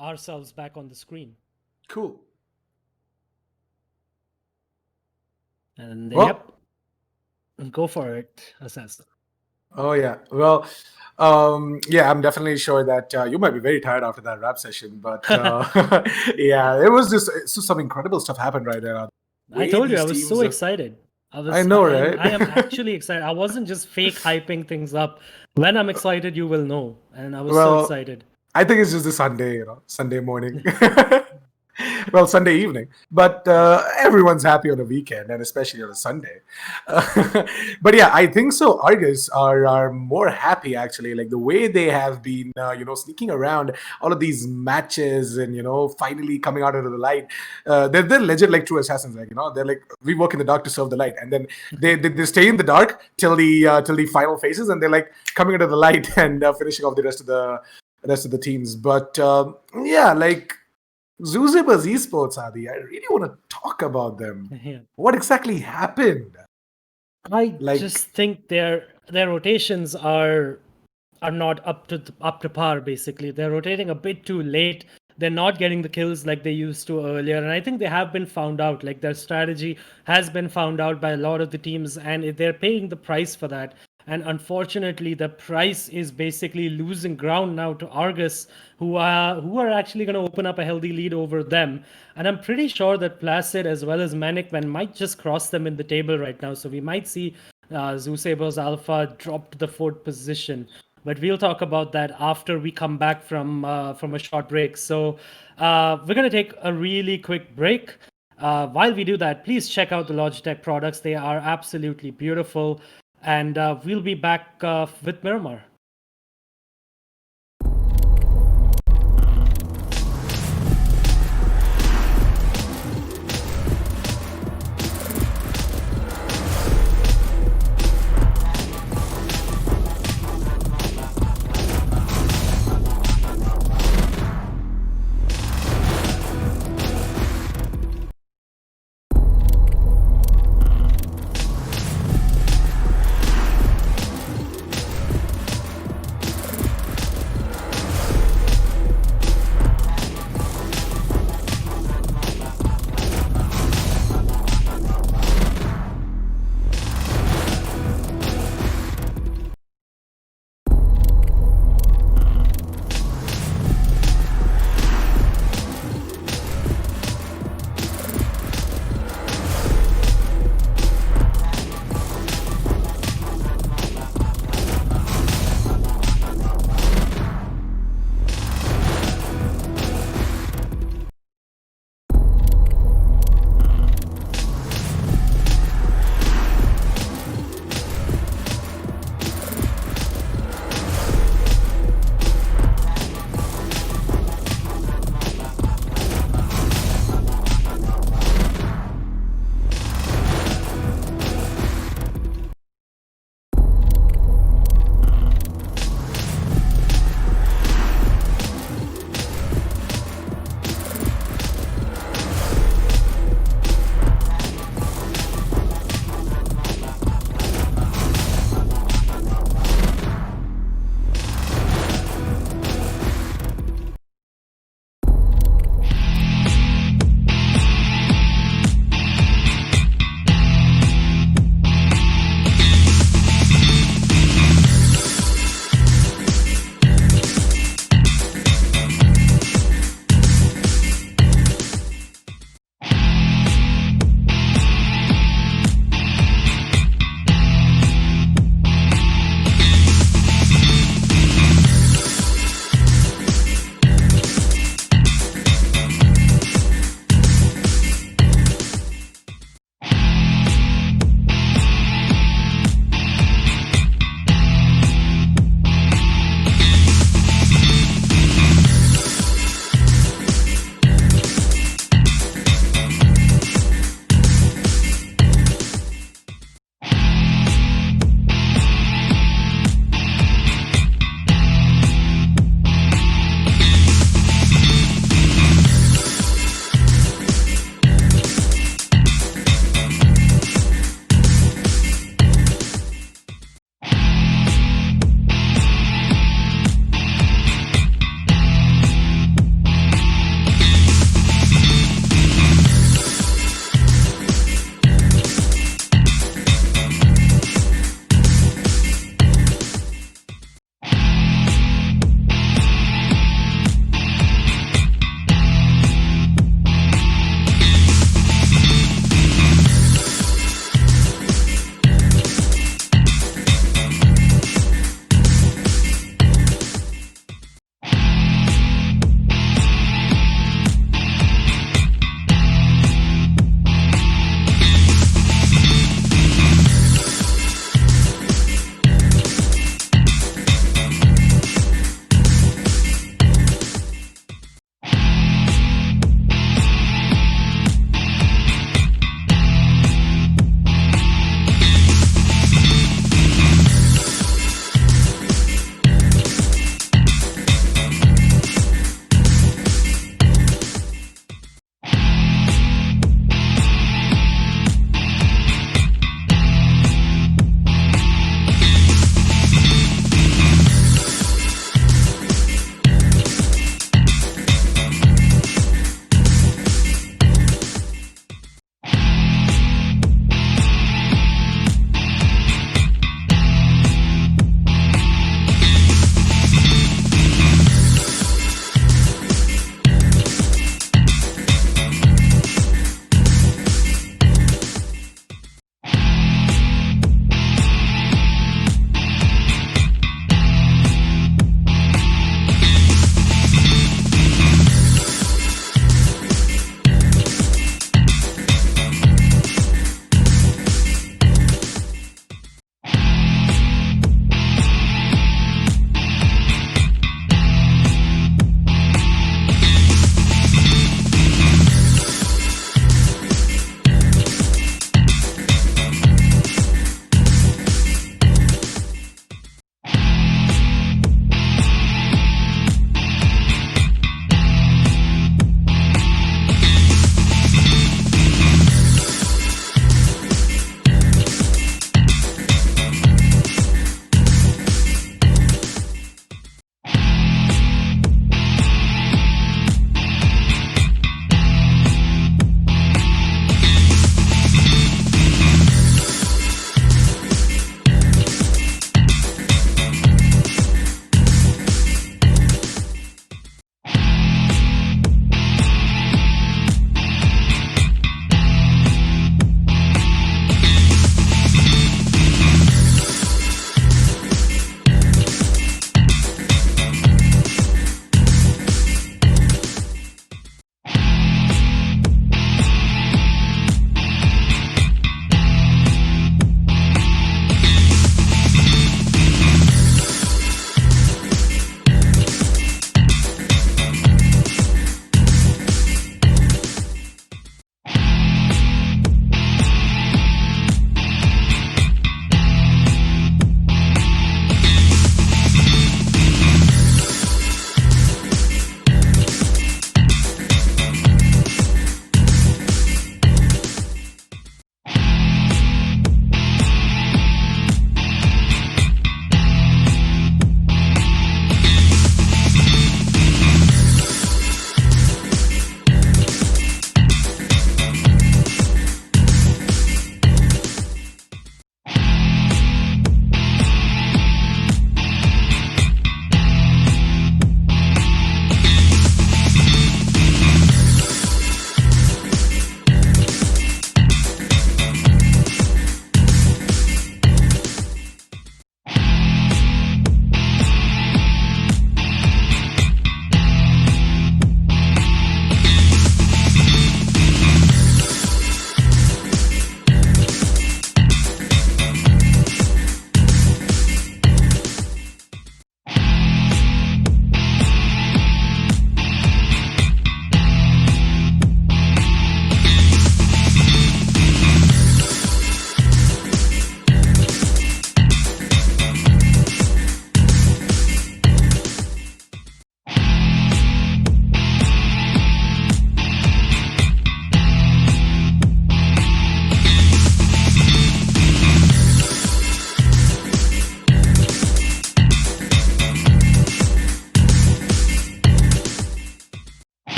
ourselves back on the screen. Cool. And yep, go for it, Assassin. Oh yeah. Well, yeah, I'm definitely sure that you might be very tired after that rap session, but yeah, it was just some incredible stuff happened right there. I told you I was so excited. I know, right? I am actually excited. I wasn't just fake hyping things up. When I'm excited, you will know. And I was so excited. I think it's just a Sunday, Sunday morning. Well, Sunday evening. But everyone's happy on a weekend, and especially on a Sunday. But yeah, I think so. Argus are more happy, actually. Like the way they have been, sneaking around all of these matches and, finally coming out into the light. They're legit like true assassins. Like, they're like, we work in the dark to serve the light. And then they stay in the dark till the final phases, and they're like coming into the light and finishing off the rest of the teams. But yeah, like Zuziba's esports, Adi, I really want to talk about them. Yeah. What exactly happened? I just think their rotations are not up to par. Basically, they're rotating a bit too late. They're not getting the kills like they used to earlier, and I think they have been found out. Like their strategy has been found out by a lot of the teams, and they're paying the price for that. And unfortunately, the price is basically losing ground now to Argus, who are actually going to open up a healthy lead over them. And I'm pretty sure that Placid as well as Manic Man might just cross them in the table right now. So we might see Zusaber's Alpha drop to the 4th position. But we'll talk about that after we come back from a short break. So we're going to take a really quick break. While we do that, please check out the Logitech products. They are absolutely beautiful. And we'll be back with Miramar.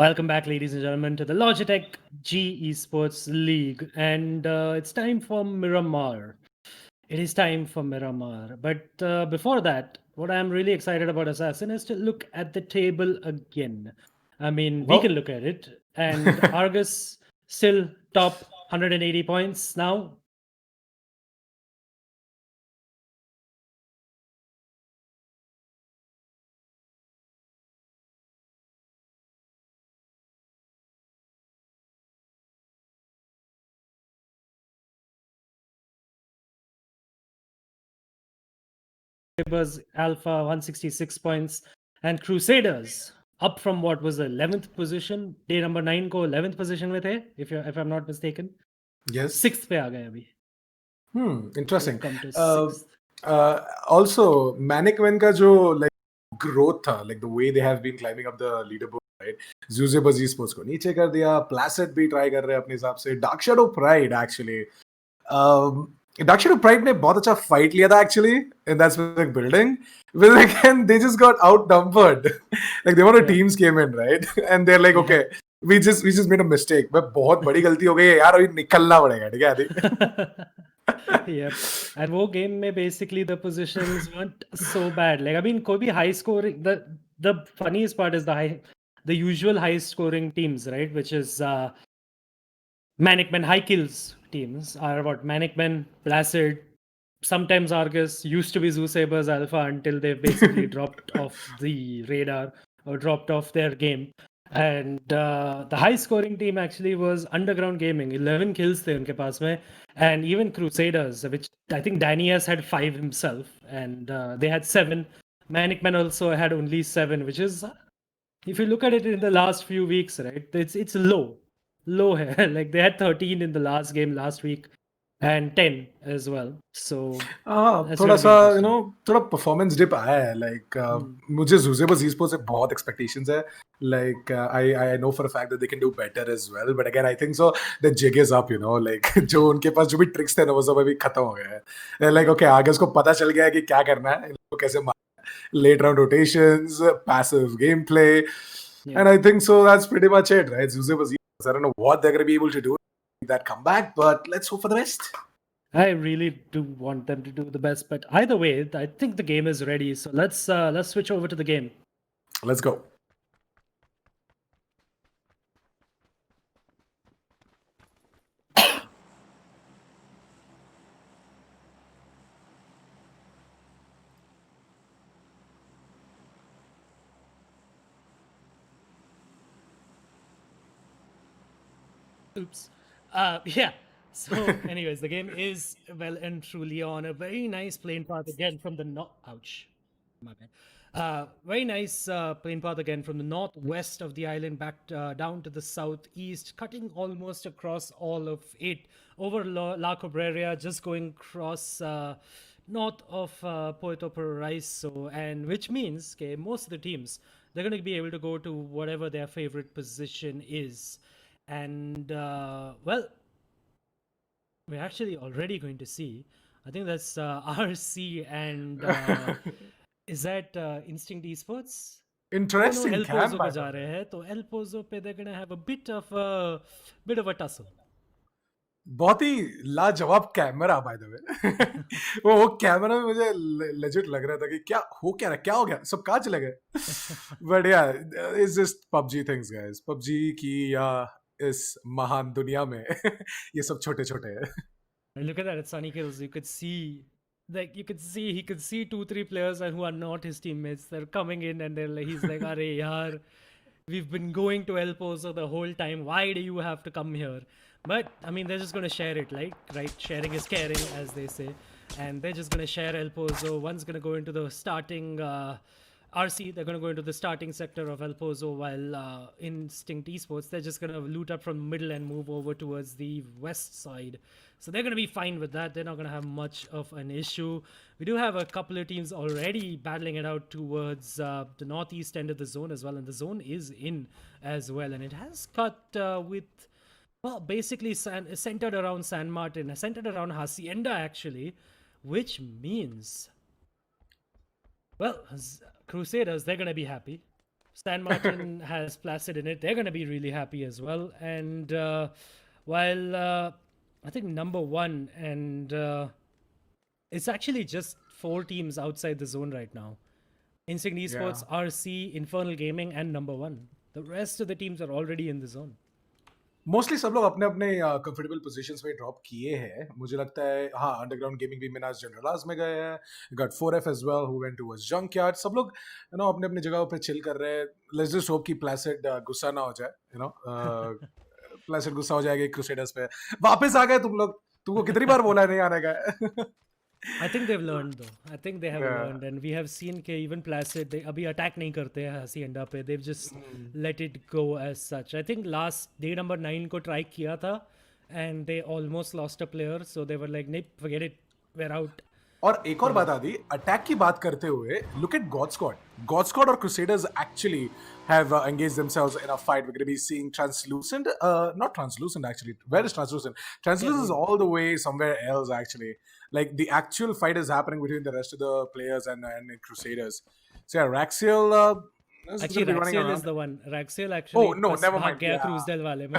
Welcome back, ladies and gentlemen, to the Logitech G Esports League. And it's time for Miramar. It is time for Miramar. But before that, what I'm really excited about Assassin is to look at the table again. I mean, we can Well, look at it. And Argus still top 180 points now. Sabers Alpha 166 points, and Crusaders up from what was the 11th position. Day number 9 को 11th position में थे, if I'm not mistaken. yes. 6th पे आ गए अभी. Interesting. They've come to Uh, 6th. Also, Manic Wen ka jo like growth tha, like the way they have been climbing up the leaderboard, right? Zuze Bazi Sports को नीचे कर दिया, Placid भी try कर रहे हैं अपने हिसाब से. Dark Shadow Pride actually. Dark Shadow Pride ने बहुत अच्छा fight लिया था actually in that specific building. But again, they just got outnumbered. Like they were a Yeah. teams came in, right? And they're like, okay, we just made a mistake. but बहुत बड़ी गलती हो गई है यार, अभी निकलना पड़ेगा, ठीक है आदि? Yep. And वो game में basically the positions weren't so bad. Like I mean, कोई भी high scoring. The funniest part is the usual high scoring teams, right? Which is Manic Men high kills teams are what Manic Men, Placid, sometimes Argus, used to be Zoo Sabers Alpha until they've basically dropped off the radar or dropped off their game. And the high scoring team actually was Underground Gaming, 11 kills the unke paas mein, and even Crusaders, which I think Danias had 5 himself, and they had 7. Manic Men also had only 7, which is, if you look at it in the last few weeks, right, it's low here. Like they had 13 in the last game last week and 10 as well. So that's थोड़ा going to सा be interesting. थोड़ा performance dip आया है like मुझे ज़ूज़ेबो ज़ीस्पो से बहुत expectations है like I know for a fact that they can do better as well but again I think so the jig is up like जो उनके पास जो भी ट्रिक्स थे ना वो सब अभी खत्म हो गए हैं लाइक ओके आगे उसको पता चल गया है कि क्या करना है इनको कैसे late round rotations passive game play Yeah. and I think so that's pretty much it, right? ज़ूज़ेबो ज़ीस्पो, I don't know what they're going to be able to do that comeback, but let's hope for the best. I really do want them to do the best, but either way, I think the game is ready. So let's switch over to the game. Let's go. Oops. Yeah. So, anyways, the game is well and truly on a very nice plane path again from the north. Ouch. My bad. Very nice plane path again from the northwest of the island back down to the southeast, cutting almost across all of it over La Cabrera, just going across north of Puerto Paraiso, and which means okay, most of the teams they're going to be able to go to whatever their favorite position is, and well, we're actually already going to see. I think that's RC and. Is that Instinct Esports? Interesting El camp, Pozo by पे the जा way. रहे हैं तो El Pozo पे they're gonna have a bit of a tussle. बहुत ही लाजवाब camera by the way वो camera में मुझे लेजिट लग रहा था कि क्या हो गया सब कहाँ चले गए बट या it's just PUBG things guys PUBG की या इस महान दुनिया में ये सब छोटे छोटे हैं And look at that, at Sunny Kills, you could see, like he could see 2-3 players and who are not his teammates. They're coming in and he's like, "Arey yaar, we've been going to El Pozo the whole time. Why do you have to come here?" But I mean, they're just gonna share it, like right? Sharing is caring, as they say, and they're just gonna share El Pozo. One's gonna go into the starting. RC, they're going to go into the starting sector of El Pozo, while Instinct Esports, they're just going to loot up from the middle and move over towards the west side. So they're going to be fine with that. They're not going to have much of an issue. We do have a couple of teams already battling it out towards the northeast end of the zone as well, and the zone is in as well. And it has cut with, well, basically centered around San Martin, centered around Hacienda actually, which means, well, Crusaders, they're going to be happy. San Martin has Placid in it. They're going to be really happy as well. And while I think number one, and it's actually just 4 teams outside the zone right now. Instinct Esports, Yeah. RC, Infernal Gaming, and number one. The rest of the teams are already in the zone. Mostly सब लोग अपने अपने comfortable positions में drop किए हैं मुझे लगता है हाँ अंडरग्राउंड गेमिंग भी मिनास जनरलाज में गए हैं got 4F as well who went towards junkyard सब लोग यू नो अपने अपने जगह पे चिल कर रहे हैं लेट्स जस्ट होप कि प्लेसिड गुस्सा ना हो जाए यू नो प्लेसिड गुस्सा हो जाएगा क्रूसेडर्स पे वापस आ गए तुम लोग तुमको कितनी बार बोला है नहीं आने का I think they've learned though. I think they have Yeah. learned, and we have seen कि even Placid they अभी attack नहीं करते हैं हंसी अंडा पे. They've just let it go as such. I think last day number 9 को try किया था, and they almost lost a player. So they were like, "Nope, forget it, we're out." और एक और बात आदि अटैक की बात करते हुए लुक एट गॉड स्क्वाड और crusaders actually have engaged themselves in a fight. We're going to be seeing translucent not translucent actually, where is translucent is all the way somewhere else actually, like the actual fight is happening between the rest of the players and crusaders. So yeah, Raxiel is Actually, gonna be running Raxiel around. is the one. Raxiel actually Oh, no, बस never भाग mind. गया Yeah. Cruisdale वाले में.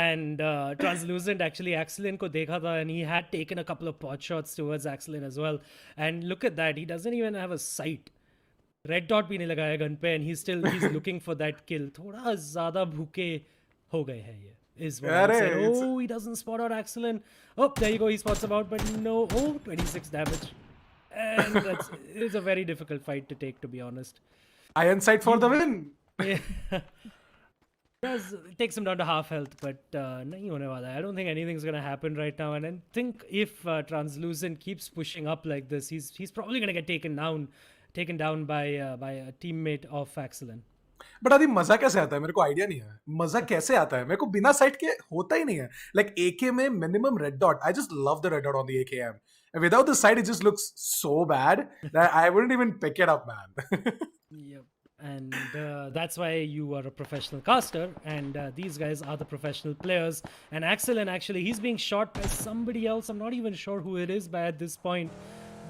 And Translucent actually Axelin को देखा था, and he had taken a couple of pot shots towards Axelin as well. And look at that, he doesn't even have a sight. Red dot भी नहीं लगाया gun पे, and he's looking for that kill. थोड़ा ज़्यादा भूखे हो गए हैं ये. Is what I अरे, said. it's- Oh, he doesn't spot out Axelin. Oh, there you go. He spots him out, but no. Oh, 26 damage. And it's a very difficult fight to take, to be honest. Iron sight for the win. Yeah. It takes him down to half health, but nahi hone wala. I don't think anything's gonna happen right now. And I think if Translucent keeps pushing up like this, he's probably gonna get taken down by a teammate of Axelin. But अभी मजा कैसे आता है मेरे को idea नहीं है मजा कैसे आता है मेरे को बिना साइट के होता ही नहीं है लाइक एके में minimum red dot I just love the red dot on the AKM and without the sight it just looks so bad that I wouldn't even pick it up man. Yep. And that's why you are a professional caster, and these guys are the professional players. And Axelin, actually, he's being shot by somebody else. I'm not even sure who it is, but at this point,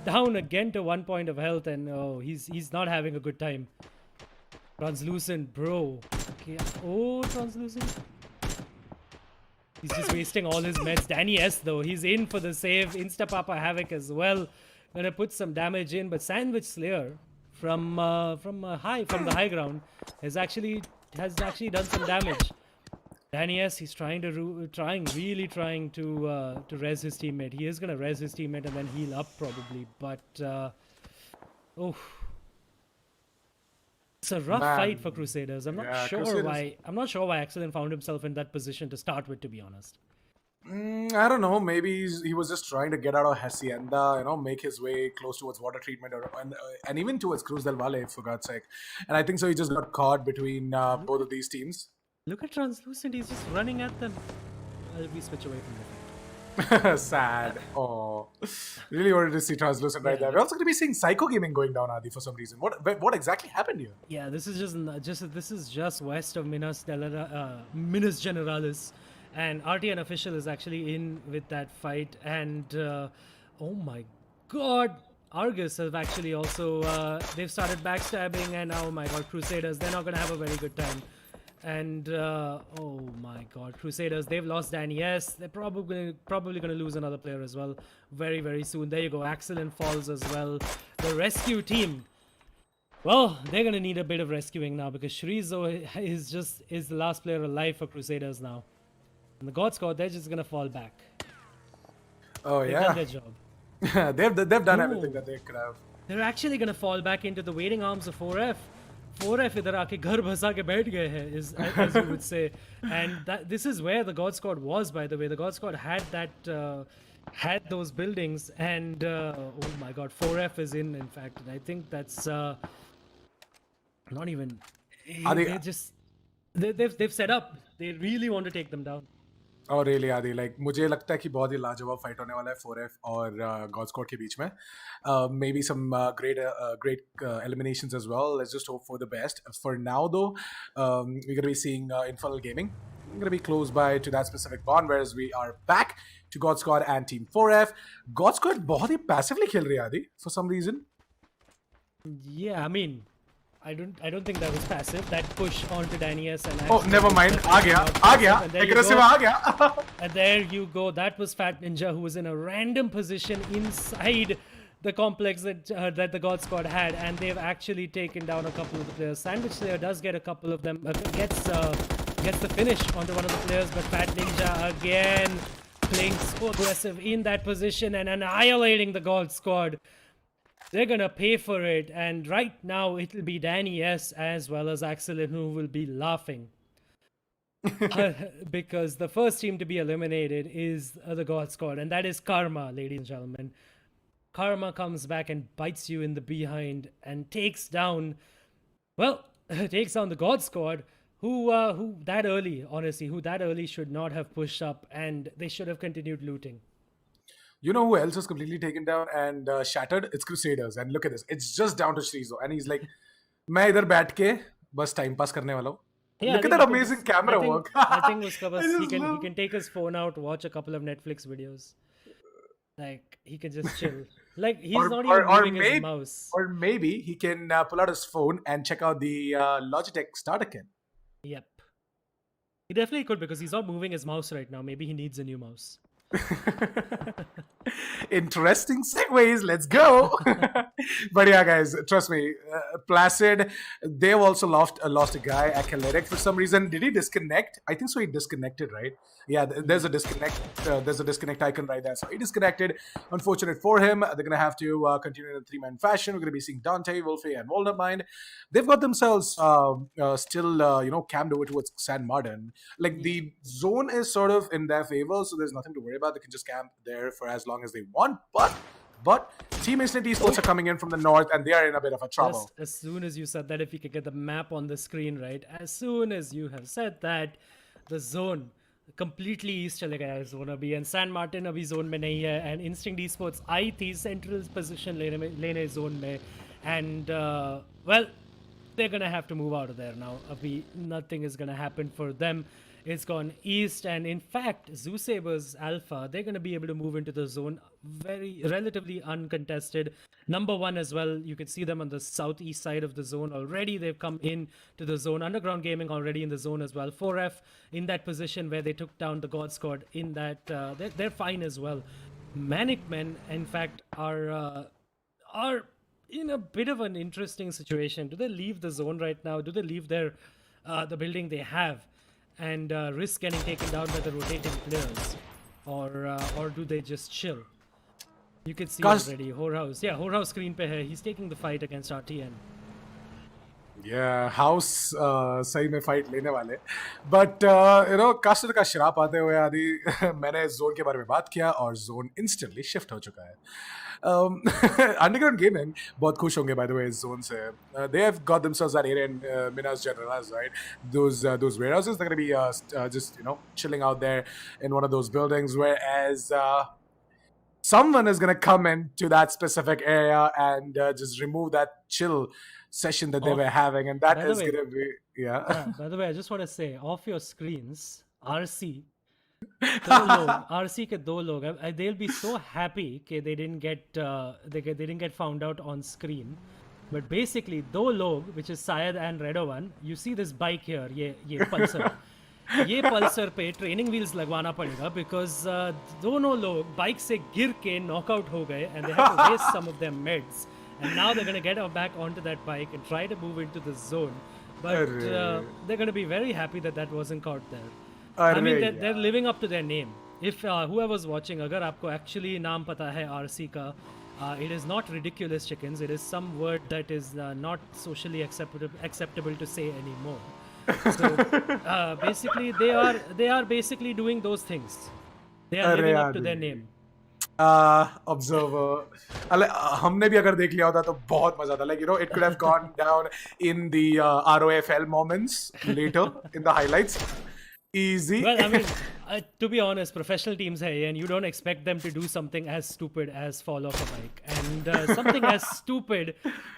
down again to 1 point of health, and oh, he's not having a good time. Translucent, bro. Okay. Oh, Translucent. He's just wasting all his meds. Danny S though, he's in for the save. Insta Papa Havoc as well. Gonna put some damage in, but Sandwich Slayer from the high ground has actually done some damage. Danny S, he's trying to res his teammate. He is gonna res his teammate and then heal up probably, but it's a rough Man. fight for Crusaders. I'm not Yeah, sure Crusaders- why. I'm not sure why Axelin found himself in that position to start with, to be honest. I don't know. Maybe he was just trying to get out of Hacienda, you know, make his way close towards water treatment and even towards Cruz del Valle, for God's sake. And I think so he just got caught between both of these teams. Look at Translucent. He's just running at them. We switch away from that. Sad. Oh, really wanted to see Translucent right there. We're also going to be seeing Psycho Gaming going down, Adi, for some reason. What exactly happened here? Yeah, this is just west of Minas Generalis, and RTN official is actually in with that fight, and oh my god, Argus have actually also they've started backstabbing, and oh my god, Crusaders, they're not gonna have a very good time. And oh my god, Crusaders, they've lost Danny S. They're probably gonna lose another player as well very, very soon. There you go, Axelin falls as well. The rescue team, well, they're gonna need a bit of rescuing now, because Shrizo is the last player alive for Crusaders now. And the God Squad, they're just gonna fall back. Oh, They've yeah. done their job. they've done Oh. everything that they could have. They're actually gonna fall back into the waiting arms of 4F. 4F इधर आके घर भसा के बैठ गए हैं, as you would say. And this is where the God Squad was, by the way. The God Squad had those buildings, and oh my god, 4F is in fact. And I think that's not even. Are They've set up. They really want to take them down. और really आदि like मुझे लगता है कि बहुत ही लाजवाब fight होने वाला है 4F और गॉड स्क्वाड के बीच में may be some great eliminations as well. Let's just hope for the best. For now though, we're going to be seeing Infernal Gaming. We're going to be close by to that specific bond, whereas we are back to God Squad and Team 4F. God Squad बहुत ही passively खेल रही है आदि for some reason. Yeah, I mean, I don't think that was passive. That push onto Danny S and Oh, never mind. definitely uh not गया passive. And there you aggressive go. आ गया. And there you go. That was Fat Ninja, who was in a random position inside the complex that the God Squad had, and they've actually taken down a couple of the players. Sandwich Slayer does get a couple of them, gets the finish onto one of the players, but Fat Ninja again playing so aggressive in that position and annihilating the God Squad. They're gonna pay for it, and right now it'll be Danny S as well as Axelin who will be laughing. Because the first team to be eliminated is the God Squad, and that is Karma, ladies and gentlemen. Karma comes back and bites you in the behind and takes down, well, takes down the God Squad, who that early, honestly, who that early should not have pushed up, and they should have continued looting. You know who else was completely taken down and shattered? It's Crusaders. And look at this. It's just down to Shrizo. And he's like, मैं इधर बैठ के बस time pass करने वाला हूँ. Yeah, Look at that amazing camera work. I think Muska I was, just he love- can take his phone out, watch a couple of Netflix videos. Like he can just chill. Like he's not even moving his mouse. Or maybe he can pull out his phone and check out the Logitech starter kit. Yep. He definitely could because he's not moving his mouse right now. Maybe he needs a new mouse. Interesting segues. Let's go. But yeah, guys, trust me, Placid. They've also lost a guy, Athletic, for some reason. Did he disconnect? I think so. He disconnected, right? Yeah, there's a disconnect. There's a disconnect icon right there. So he disconnected. Unfortunate for him. They're gonna have to continue in a three-man fashion. We're gonna be seeing Dante, Wolfie, and Voldemort. They've got themselves still camped over towards San Martin. Like the zone is sort of in their favor, so there's nothing to worry about. They can just camp there for as long as they want. But Team Instant Esports are coming in from the north, and they are in a bit of a trouble. Just as soon as you said that, if you could get the map on the screen, right? As soon as you have said that, the zone completely east चले गया है zone अभी, and San Martin अभी zone में नहीं है, and Instinct Esports आई थी central position लेने zone में, and well, they're gonna have to move out of there now. Abhi, nothing is gonna happen for them. It's gone east, and in fact, Zoo Sabers Alpha, they're gonna be able to move into the zone very relatively uncontested. Number one as well. You can see them on the southeast side of the zone already. They've come in to the zone. Underground Gaming already in the zone as well. 4F in that position where they took down the God Squad. In that, they're fine as well. Manic Men, in fact, are in a bit of an interesting situation. Do they leave the zone right now? Do they leave their the building they have and risk getting taken down by the rotating players, or do they just chill? You can see already Whorehouse. Yeah, Whorehouse screen pe hai. He's taking the fight against RTN. Yeah, House सही में fight लेने वाले. But caster का श्राप आते हुए आदि मैंने जोन के बारे में बात किया और जोन इंस्टेंटली शिफ्ट हो चुका है. Underground Gaming बहुत खुश होंगे by the way इस जोन से. They have got themselves that area in Minas Gerais, right? Those warehouses, they're gonna be just chilling out there in one of those buildings, whereas someone is gonna come into that specific area and just remove that chill session that they were having, and that is gonna be yeah. By the way, I just want to say, off your screens, RC. RC के दो लोग, they'll be so happy that they didn't get found out on screen. But basically, दो लोग, which is Syed and Redovan, you see this bike here, ये Pulsar. ये Pulsar पे training wheels लगवाना पड़ेगा because दोनों लोग bike से गिर के knockout हो गए and they have to waste some of their meds. And now they're going to get back onto that bike and try to move into the zone. But they're going to be very happy that that wasn't caught there. I mean, they're living up to their name. If whoever's watching, अगर आपको actually नाम पता है RC का, it is not ridiculous chickens. It is some word that is not socially acceptable to say anymore. So basically, they are basically doing those things. They are living up to their name. Observer. हमने भी अगर देख लिया होता तो बहुत मजा था. Like it could have gone down in the ROFL moments later in the highlights. Easy. Well, I mean, to be honest, professional teams hai, and you don't expect them to do something as stupid as fall off a bike. And something as stupid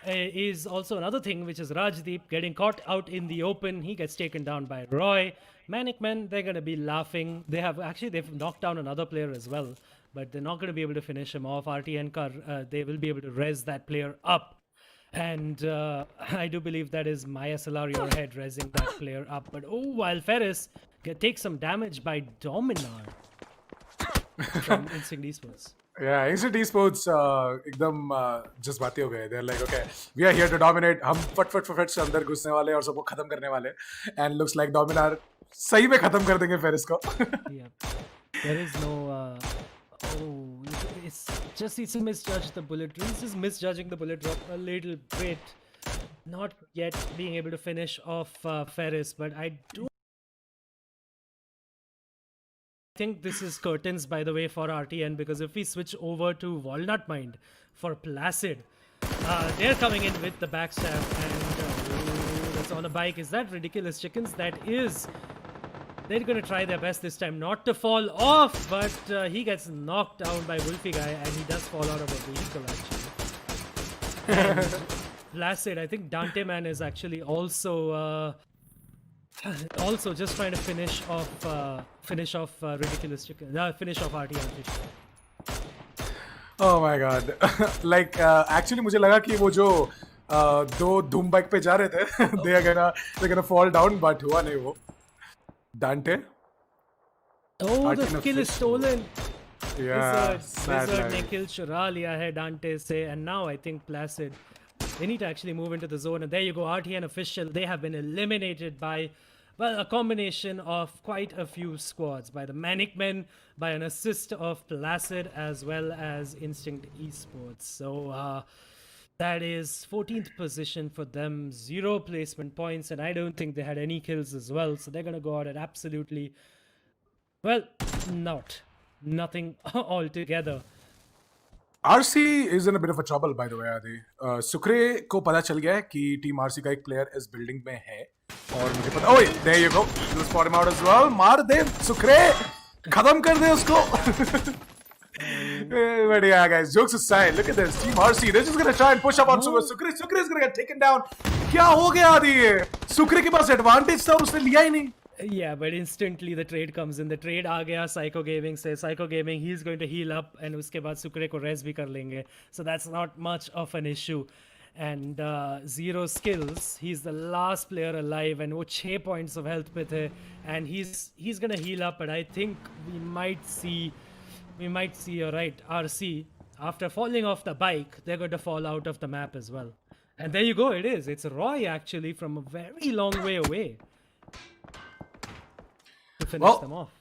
is also another thing, which is Rajdeep getting caught out in the open. He gets taken down by Roy. Manic Men, they're going to be laughing. They've knocked down another player as well, but they're not going to be able to finish him off. RTN Kar, they will be able to res that player up. And I do believe that is my SLR your head raising that player up. But oh, while Ferris takes some damage by Dominar from Instinct Esports. Yeah, Instant Esports एकदम जज्बाती हो गए. They're like, okay, we are here to dominate. हम फट से अंदर घुसने वाले और सबको खत्म करने वाले. And looks like Dominar सही में खत्म कर देंगे फेरिस को. Yeah, there is no. It's just he's misjudged the bullet. He's just misjudging the bullet drop a little bit. Not yet being able to finish off Ferris, but I do think this is curtains, by the way, for RTN, because if we switch over to Walnut Mind for Placid, they're coming in with the backstab, and that's on a bike. Is that ridiculous chickens? That is. They're going to try their best this time not to fall off, but he gets knocked down by Wolfie Guy, and he does fall out of a vehicle, actually. And Placid, I think Dante Man is actually also just trying to finish off ridiculous chicken, finish off RT official. Oh my god. Like actually मुझे लगा कि वो जो दो धूम bike पे जा रहे थे they're gonna fall down, but हुआ नहीं वो. Dante. Oh, the kill is stolen. Yeah, Wizard ने kill चुरा लिया है Dante से, and now I think Placid, they need to actually move into the zone, and there you go, RTN official, they have been eliminated by, well, a combination of quite a few squads, by the Manic Men, by an assist of Placid, as well as Instinct Esports. So that is 14th position for them, 0 placement points, and I don't think they had any kills as well, so they're going to go out at absolutely, well, nothing altogether. RC is in a bit of a trouble, by the way, Adi. Sukre को पता चल गया है कि team RC का एक player इस building में है, और मुझे पता. Oh, there you go. You spot him out as well. मार दे Sukre, खत्म कर दे उसको. But yeah, guys, jokes aside, look at this. Team RC, they're just gonna try and push up on Sukre. Sukre is gonna get taken down. क्या हो गया आदि ये? Sukre के पास advantage था और उसने लिया ही नहीं. Yeah, but instantly the trade comes in. The trade आ गया. Psycho Gaming says Psycho Gaming, he's going to heal up, and उसके बाद Sukre को res भी कर लेंगे. So that's not much of an issue. And 0 skills. He's the last player alive, and वो 6 points of health पे थे. And he's gonna heal up, but I think we might see, you're right, RC, after falling off the bike, they're going to fall out of the map as well. And there you go, it is. It's Roy, actually, from a very long way away to finish them off.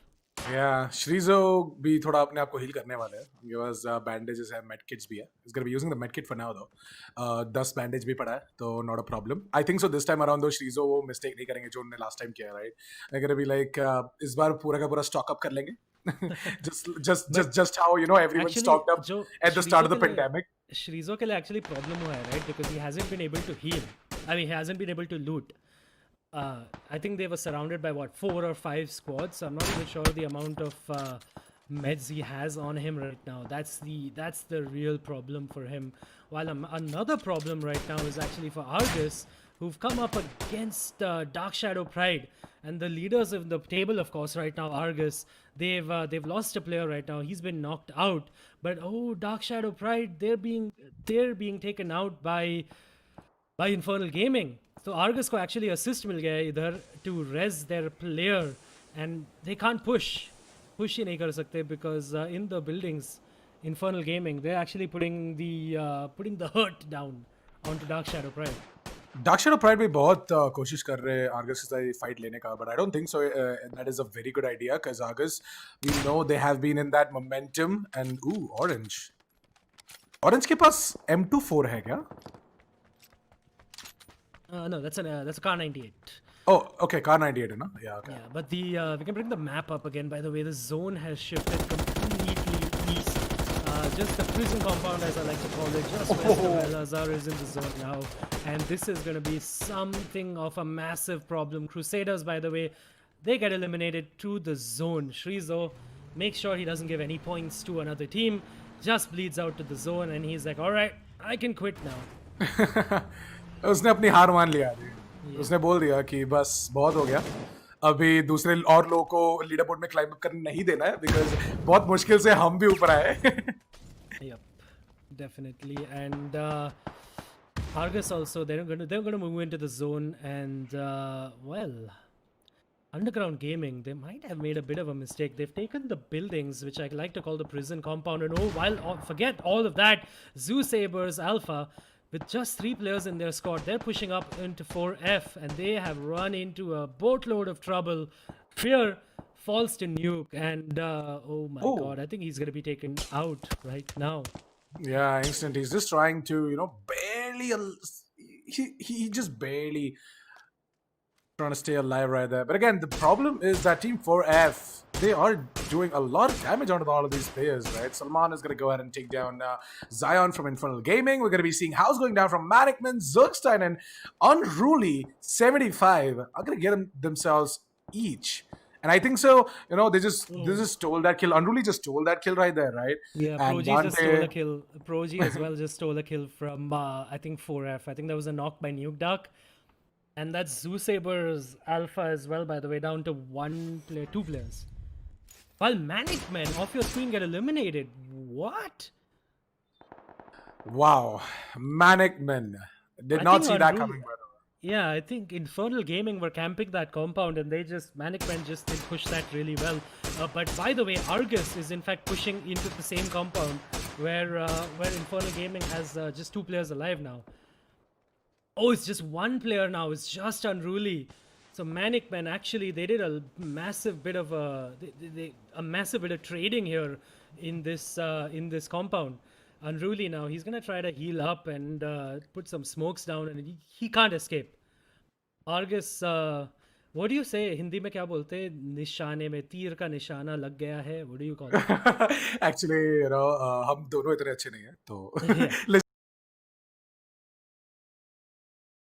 Yeah, Shrizo भी थोड़ा अपने आप को heal करने वाले हैं. उनके पास bandages है, medkits भी है. He's gonna be using the medkit for now though. 10 bandage भी पड़ा है, तो not a problem. I think so this time around though Shrizo वो mistake नहीं करेंगे जो उन्होंने last time किया, right? They're gonna be like इस बार पूरा का पूरा stock up कर लेंगे. just how everyone actually, stocked up at the start of the pandemic. Shrizo के लिए actually problem हुआ है, right? Because he hasn't been able to heal. I mean, he hasn't been able to loot. I think they were surrounded by 4 or 5 squads. So I'm not even sure the amount of meds he has on him right now. That's the real problem for him. While another problem right now is actually for Argus, who've come up against Dark Shadow Pride, and the leaders of the table, of course, right now, Argus. They've lost a player right now. He's been knocked out. But Dark Shadow Pride, they're being taken out by Infernal Gaming. So Argus को actually assist मिल गया है इधर to res their player, and they can't push ही नहीं कर सकते because in the buildings, Infernal Gaming, they're actually putting the hurt down onto Dark Shadow Pride. Dark Shadow Pride भी बहुत कोशिश कर रहे हैं Argus से fight लेने का, but I don't think so. That is a very good idea because Argus, we know they have been in that momentum. And orange के पास M24 है क्या? No, that's a car 98. Oh, okay, car 98, no? Yeah, okay. Yeah, but we can bring the map up again. By the way, the zone has shifted completely east. Just the prison compound, as I like to call it, just west of El Azhar is in the zone now. And this is going to be something of a massive problem. Crusaders, by the way, they get eliminated to the zone. Shrizo makes sure he doesn't give any points to another team, just bleeds out to the zone, and he's like, all right, I can quit now. उसने अपनी हार मान लिया. उसने बोल दिया कि बस बहुत हो गया, अभी दूसरे और लोगों को लीडर बोर्ड में क्लाइंब करने नहीं देना है बिकॉज बहुत मुश्किल से हम भी ऊपर आए. Yep, definitely. And Argus also, they're gonna move into the zone, and well, Underground Gaming, they might have made a bit of a mistake. They've taken the buildings, which I like to call the prison compound, and forget all of that, Zoo Sabers Alpha, with just 3 players in their squad, they're pushing up into 4F, and they have run into a boatload of trouble. Fear falls to Nuke, and oh my Oh. god, I think he's gonna be taken out right now. Yeah, instant. He's just trying to, barely. He just barely trying to stay alive right there. But again, the problem is that Team 4F, they are doing a lot of damage onto all of these players, right? Salman is going to go ahead and take down Zion from Infernal Gaming. We're going to be seeing House going down from Management, Zergstein, and Unruly 75 are going to get themselves each. And I think so, they just stole that kill. Unruly just stole that kill right there, right? Yeah, And Proji just stole a kill. Proji as well just stole a kill from, I think, 4F. I think there was a knock by Nuke Duck. And that's Zoo Saber's Alpha as well, by the way, down to 2 players. While Manic Men off your screen get eliminated. What? Wow. Manic Men. Did not see that coming, by the way. Yeah, I think Infernal Gaming were camping that compound, and Manic Men just did push that really well. But by the way, Argus is in fact pushing into the same compound where Infernal Gaming has just 2 players alive now. Oh, it's just 1 player now. It's just Unruly. So Manic Men, actually, they did a massive bit of trading here in this compound. Unruly now, he's gonna try to heal up and put some smokes down, and he can't escape. Argus, what do you say? Hindi में क्या बोलते हैं? निशाने में तीर का निशाना लग गया है. What do you call it? Actually, हम दोनों इतने अच्छे नहीं हैं, तो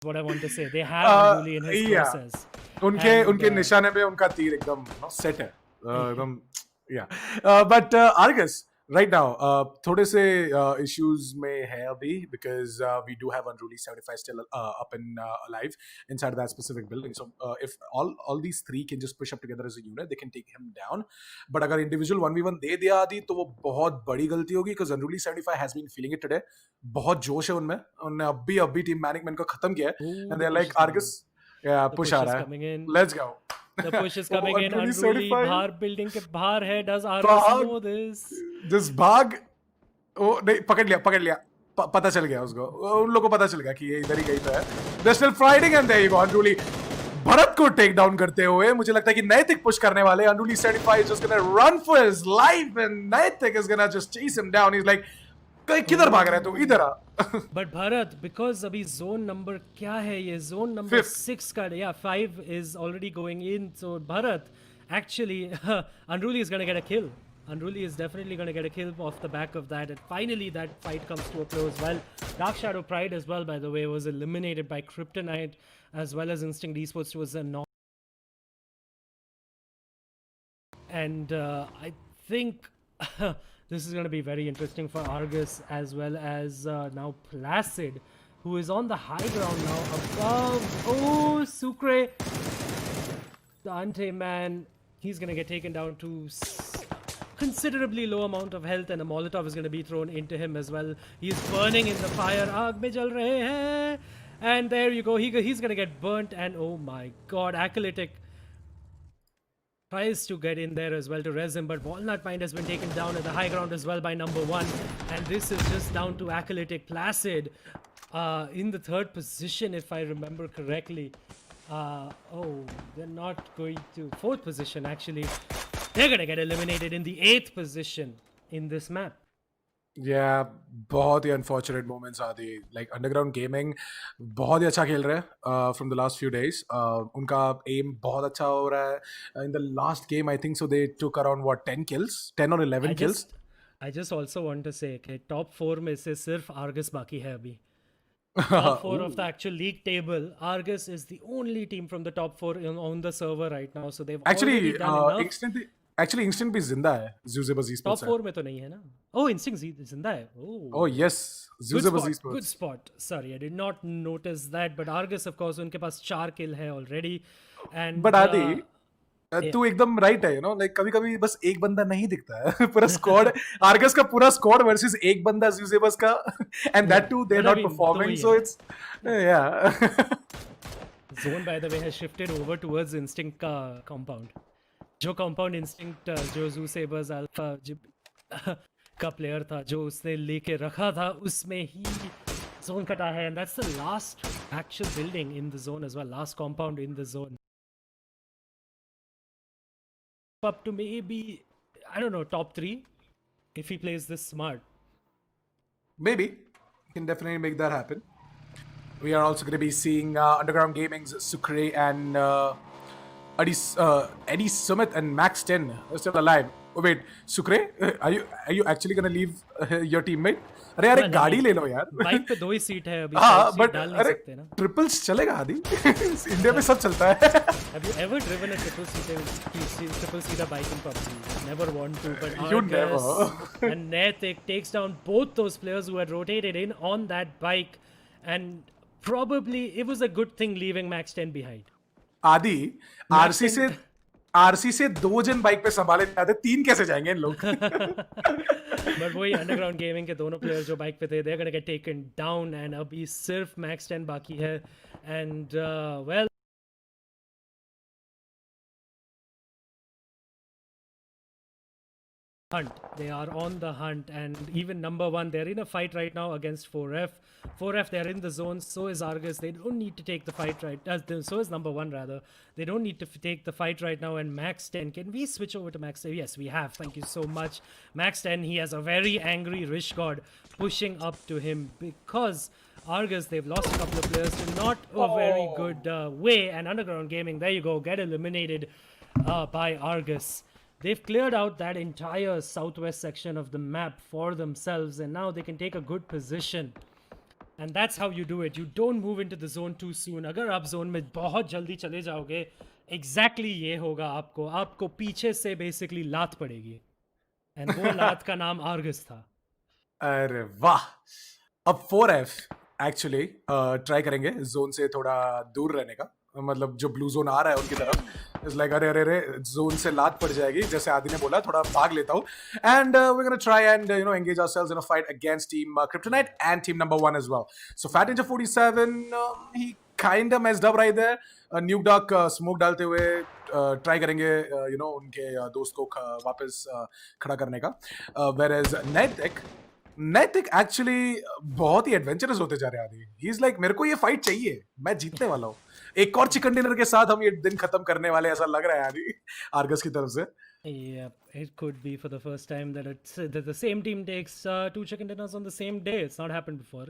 what I want to say. They have Unruly in his process. उनके निशाने पे उनका तीर एकदम set है. एकदम yeah. But Argus, right now, थोड़े से issues में है अभी, because we do have Unruly 75 still up and alive inside that specific building. So if all these 3 can just push up together as a unit, they can take him down. But अगर individual 1v1 दे दिया आदि, तो वो बहुत बड़ी गलती होगी, because Unruly 75 has been feeling it today. बहुत जोश है उनमें. उन्होंने अभी टीम मैनेजमेंट को खत्म किया है. And they're like, Argus, yeah, push आ रहा है. Let's go. The push is coming in. Unruly बाहर building के बाहर है. Does Argus know this? Just भाग. ओ नहीं, पकड़ लिया. पता चल गया उसको. उन लोगों को पता चल गया कि ये इधर ही कहीं पे है. They're still fighting, and there you go. Unruly Bharat को टेक डाउन करते हुए मुझे लगता है कि नैतिक पुश करने वाले. Unruly 75 is just gonna run for his life, and Naitik is gonna just chase him down. He's like, किधर भाग रहा है तू? इधर आ. But Bharat, because अभी zone number क्या है ये? Zone number 6 का, yeah, 5 is already going in. So Bharat, actually, Unruly is gonna get a kill. Unruly is definitely gonna get a kill off the back of that, and finally that fight comes to a close. Well, Dark Shadow Pride as well, by the way, was eliminated by Kryptonite, as well as Instinct Esports was a knock. And I think this is going to be very interesting for Argus, as well as now Placid, who is on the high ground now above. Oh, Sucre. The Ante man, he's going to get taken down to considerably low amount of health, and a Molotov is going to be thrown into him as well. He's burning in the fire. Aag mein jal rahe hain. And there you go. He's going to get burnt, and oh my god, Acolytic tries to get in there as well to res him, but Walnut Mind has been taken down at the high ground as well by number 1, and this is just down to Acolytic. Placid in the 3rd position, if I remember correctly. Oh, they're not going to 4th position, actually. They're gonna get eliminated in the 8th position in this map. Yeah, बहुत ही unfortunate moments are they. Like Underground Gaming बहुत ही अच्छा खेल रहे हैं from the last few days. उनका aim बहुत अच्छा हो रहा है. In the last game, I think so they took around 10 kills, 10 or 11 kills. I just also want to say कि top 4 में से सिर्फ Argus बाकी है अभी. Top 4 of the actual league table. Argus is the only team from the top 4 on the server right now. So they've already done enough. Actually, Instinct भी जिंदा है. Zuzebas Esports top 4 में तो नहीं है ना? Oh, Instinct जिंदा है. Oh yes, Zuzebas Esports. Good spot. Sorry, I did not notice that. But Argus, of course, उनके पास 4 kill है already. And but Adi, तू एकदम राइट है, यू नो, लाइक कभी कभी बस एक बंदा नहीं दिखता है पूरा स्क्वाड, आर्गस का पूरा स्क्वाड वर्सेस एक बंदा यूजेबस का, and that too they are not performing, so it's या Zone, by the way, has shifted over towards Instinct का compound. जो compound Instinct जो Zoo Sabers Alpha का player था, जो उसने लेके रखा था, उसमें ही zone कटा है, and that's the last actual building in the zone as well, last compound in the zone. Up to maybe, I don't know, top 3 if he plays this smart. maybe can definitely make that happen. We are also going to be seeing Underground Gaming's Sucre and Eddie Summit and Max 10 are still alive. Oh, wait, Sucre, are you actually going to leave your teammate? अरे यार एक गाड़ी ले लो यार. Bike पे 2 ही seat है अभी. हाँ, but डाल नहीं अरे सकते ना. ट्रिपल्स चलेगा आदि. इंडिया में सब चलता है. Have you ever driven a triple seater bike in PUBG? Never want to, but You Argus never. and Netic takes down both those players who had rotated in on that bike, and probably it was a good thing leaving Max 10 behind. आदि RC से 2 जन bike पे संभाले जाते, 3 कैसे जाएंगे इन लोग? But वही Underground Gaming के दोनों players जो बाइक पे थे, they're gonna get taken down, and अभी सिर्फ Max 10 बाकी है, and well. Hunt. They are on the hunt, and even number 1, they're in a fight right now against 4F. 4F, they're in the zone. So is Argus. They don't need to take the fight right. So is number 1 rather. They don't need to take the fight right now. And Max 10, can we switch over to Max 10? Yes, we have. Thank you so much, Max 10. He has a very angry Rish God pushing up to him because Argus, they've lost a couple of players to not a very good way. And Underground Gaming, there you go, get eliminated by Argus. They've cleared out that entire southwest section of the map for themselves, and now they can take a good position. And that's how you do it. You don't move into the zone too soon. अगर आप zone में बहुत जल्दी चले जाओगे, exactly ये होगा आपको पीछे से basically लात पड़ेगी. And वो लात का नाम Argus था. अरे वाह. अब 4F एक्चुअली ट्राई करेंगे जोन से थोड़ा दूर रहने का, मतलब जो ब्लू जोन आ रहा है उनकी तरफ. इट्स लाइक अरे अरे अरे जोन से लात पड़ जाएगी, जैसे आदि ने बोला, थोड़ा भाग लेता हूँ. And we gonna try and you know engage ourselves in a fight against team Kryptonite and team number 1 as well. So Fat Ninja 47 he kind of messed up right there. Nuke dock smoke डालते हुए try करेंगे you know उनके दोस्त को वापस खड़ा करने का. whereas नैतिक एक्चुअली बहुत ही एडवेंचरस होते जा रहे हैं आदि. ही इज लाइक मेरे को ये फाइट चाहिए, मैं जीतने वाला हूँ. एक और चिकन डिनर के साथ हम ये दिन खत्म करने वाले ऐसा लग रहा है आदि आर्गस की तरफ से. Yeah, it could be for the first time that the same team takes 2 chicken dinners on the same day. It's not happened before.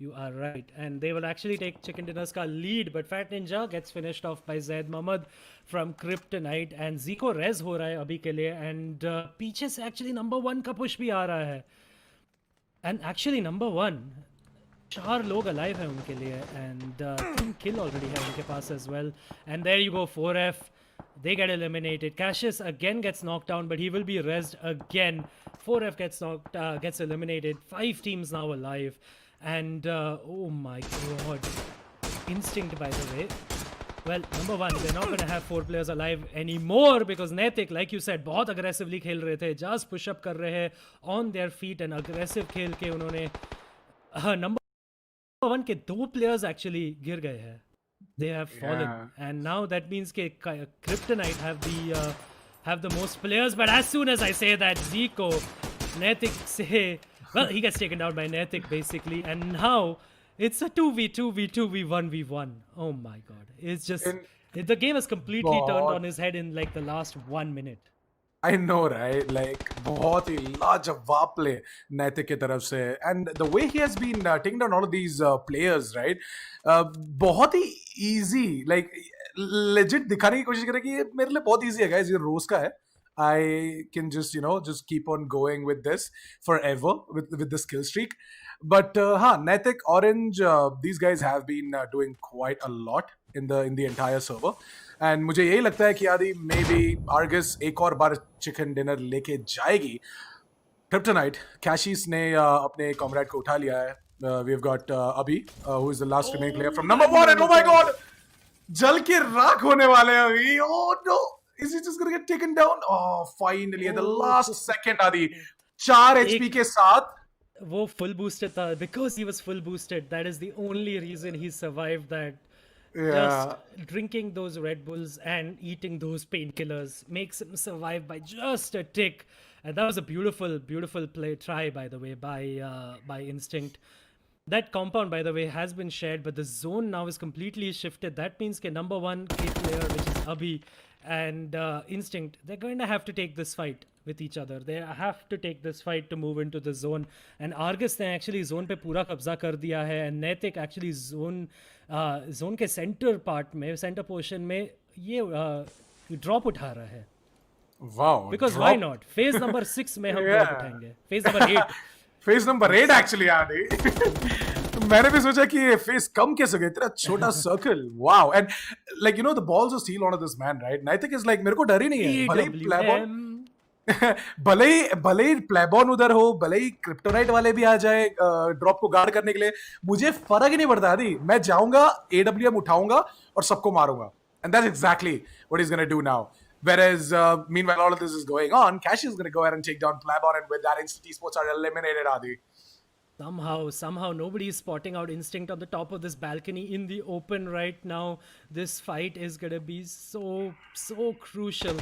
You are right. And they will actually take chicken dinners ka lead, but Fat Ninja gets finished off by Zaid Mohammed from Kryptonite, and Zico res ho raha hai abhi ke liye, and पीछे से actually number 1 का push भी आ रहा है. And actually number 1, 4 लोग alive हैं उनके लिए, and 3 kill already है उनके पास as well. And there you go, 4F, they get eliminated. Cassius again gets knocked down, but he will be rezzed again. 4F gets eliminated. 5 teams now alive, and oh my god, Instinct, by the way. Well, number 1, they're not going to have 4 players alive anymore because Naitik, like you said, बहुत aggressively खेल रहे थे. Just push up कर रहे हैं on their feet, and aggressive खेल के उन्होंने number 1 के 2 players actually गिर गए हैं. They have fallen, and now that means कि Kryptonite have the most players. But as soon as I say that, Zico, Naitik say, well, he gets taken down by Naitik basically, and now it's a 2v1v1. Oh my god. It's just the game has completely turned on his head in like the last 1 minute. I know, right? Like बहुत ही लाजवाब play नैतिक की तरफ से, and the way he has been taking down all of these players, right? बहुत ही easy, like legit दिखाने की कोशिश करें कि ये मेरे लिए बहुत easy है guys, ये रोज का है. I can just, you know, just keep on going with this forever with the skill streak. But Naitik, Orange, these guys have been doing quite a lot in the entire server. And मुझे यही लगता है कि आदि maybe Argus एक और बार chicken dinner लेके जाएगी. Kryptonite, Cassius ने अपने comrade को उठा लिया है. We've got Abhi, who is the last remaining player from number 1, and oh my god, जल के राख होने वाले हैं अभी. Oh no, Is he just gonna get taken down? Oh, finally at the last Oh, second, Adi. 4 HP एक के साथ. वो full boosted था because he was full boosted. That is the only reason he survived that. Just Yeah. drinking those Red Bulls and eating those painkillers makes him survive by just a tick. And that was a beautiful, beautiful try, by the way, by Instinct. That compound, by the way, has been shared, but the zone now is completely shifted. That means that number one K player, which is Abhi and Instinct, they're going to have to take this fight with each other. They have to take this fight to move into the zone. And Argus ने actually zone पे पूरा कब्जा कर दिया है. And Naitik actually zone के center part में, center portion में ये drop उठा रहा है. Wow. Because drop. why not? Phase number 6 में हम Yeah. drop उठाएंगे. Phase number 8. Phase number 8 actually आदि. मैंने भी सोचा कि ये फेस कम कैसे गया, इतना छोटा circle. Wow. And like you know the balls are still on this man, right? Naitik is like मेरे को डर ही नहीं है. भले ही प्लेबॉन भले ही प्लेबॉन उधर हो, भले ही क्रिप्टोनाइट वाले भी आ जाए ड्रॉप को गार्ड करने के लिए, मुझे फर्क ही नहीं पड़ता. आदि मैं जाऊंगा, एडब्ल्यूएम उठाऊंगा और सबको मारूंगा. And that's exactly what is gonna do now. Whereas, meanwhile, all of this is going on, Cash is going to go ahead and take down Plabon, and with that, Instant Esports are eliminated, Adi. Somehow, nobody is spotting out Instinct on the top of this balcony in the open right now. This fight is going to be so crucial.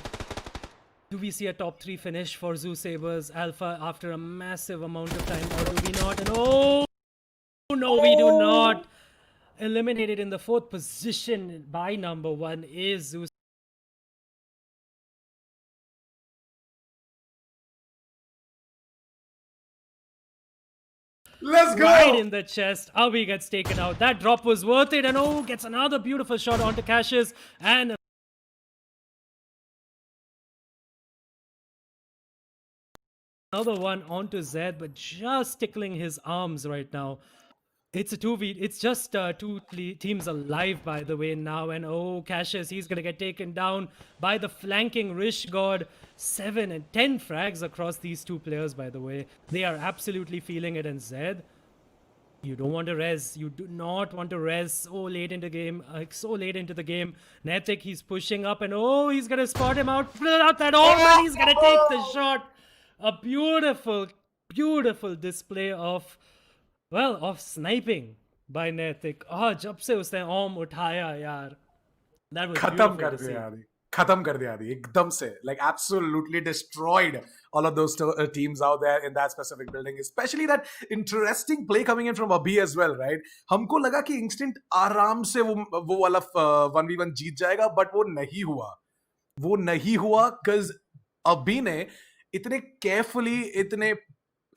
Do we see a top 3 finish for Zoo Sabers Alpha after a massive amount of time, or do we not? And oh, no, we do not. Eliminated in the 4th position by number 1 is Zoo. Let's go! Right in the chest. Avi gets taken out. That drop was worth it. And oh, gets another beautiful shot onto Cassius. And another one onto Zed, but just tickling his arms right now. It's a 2v. It's just two teams alive, by the way, now. And oh, Cassius, he's going to get taken down by the flanking Rish God. 7 and 10 frags across these two players, by the way. They are absolutely feeling it. And Zed, you don't want to res. You do not want to res so late into the game. Naitik, he's pushing up. And oh, he's going to spot him out. Pull out that arm and he's going to take the shot. A beautiful, beautiful display of sniping by Naitik. जब से उसने arm उठाया यार. That was खत्म कर दिया आदि. खत्म कर दिया आदि एकदम से. Like absolutely destroyed all of those teams out there in that specific building. Especially that interesting play coming in from Abhi as well, right? हमको लगा कि Instinct आराम से वो वाला 1v1 जीत जाएगा, but वो नहीं हुआ. वो नहीं हुआ because Abhi ने इतने केयरफुली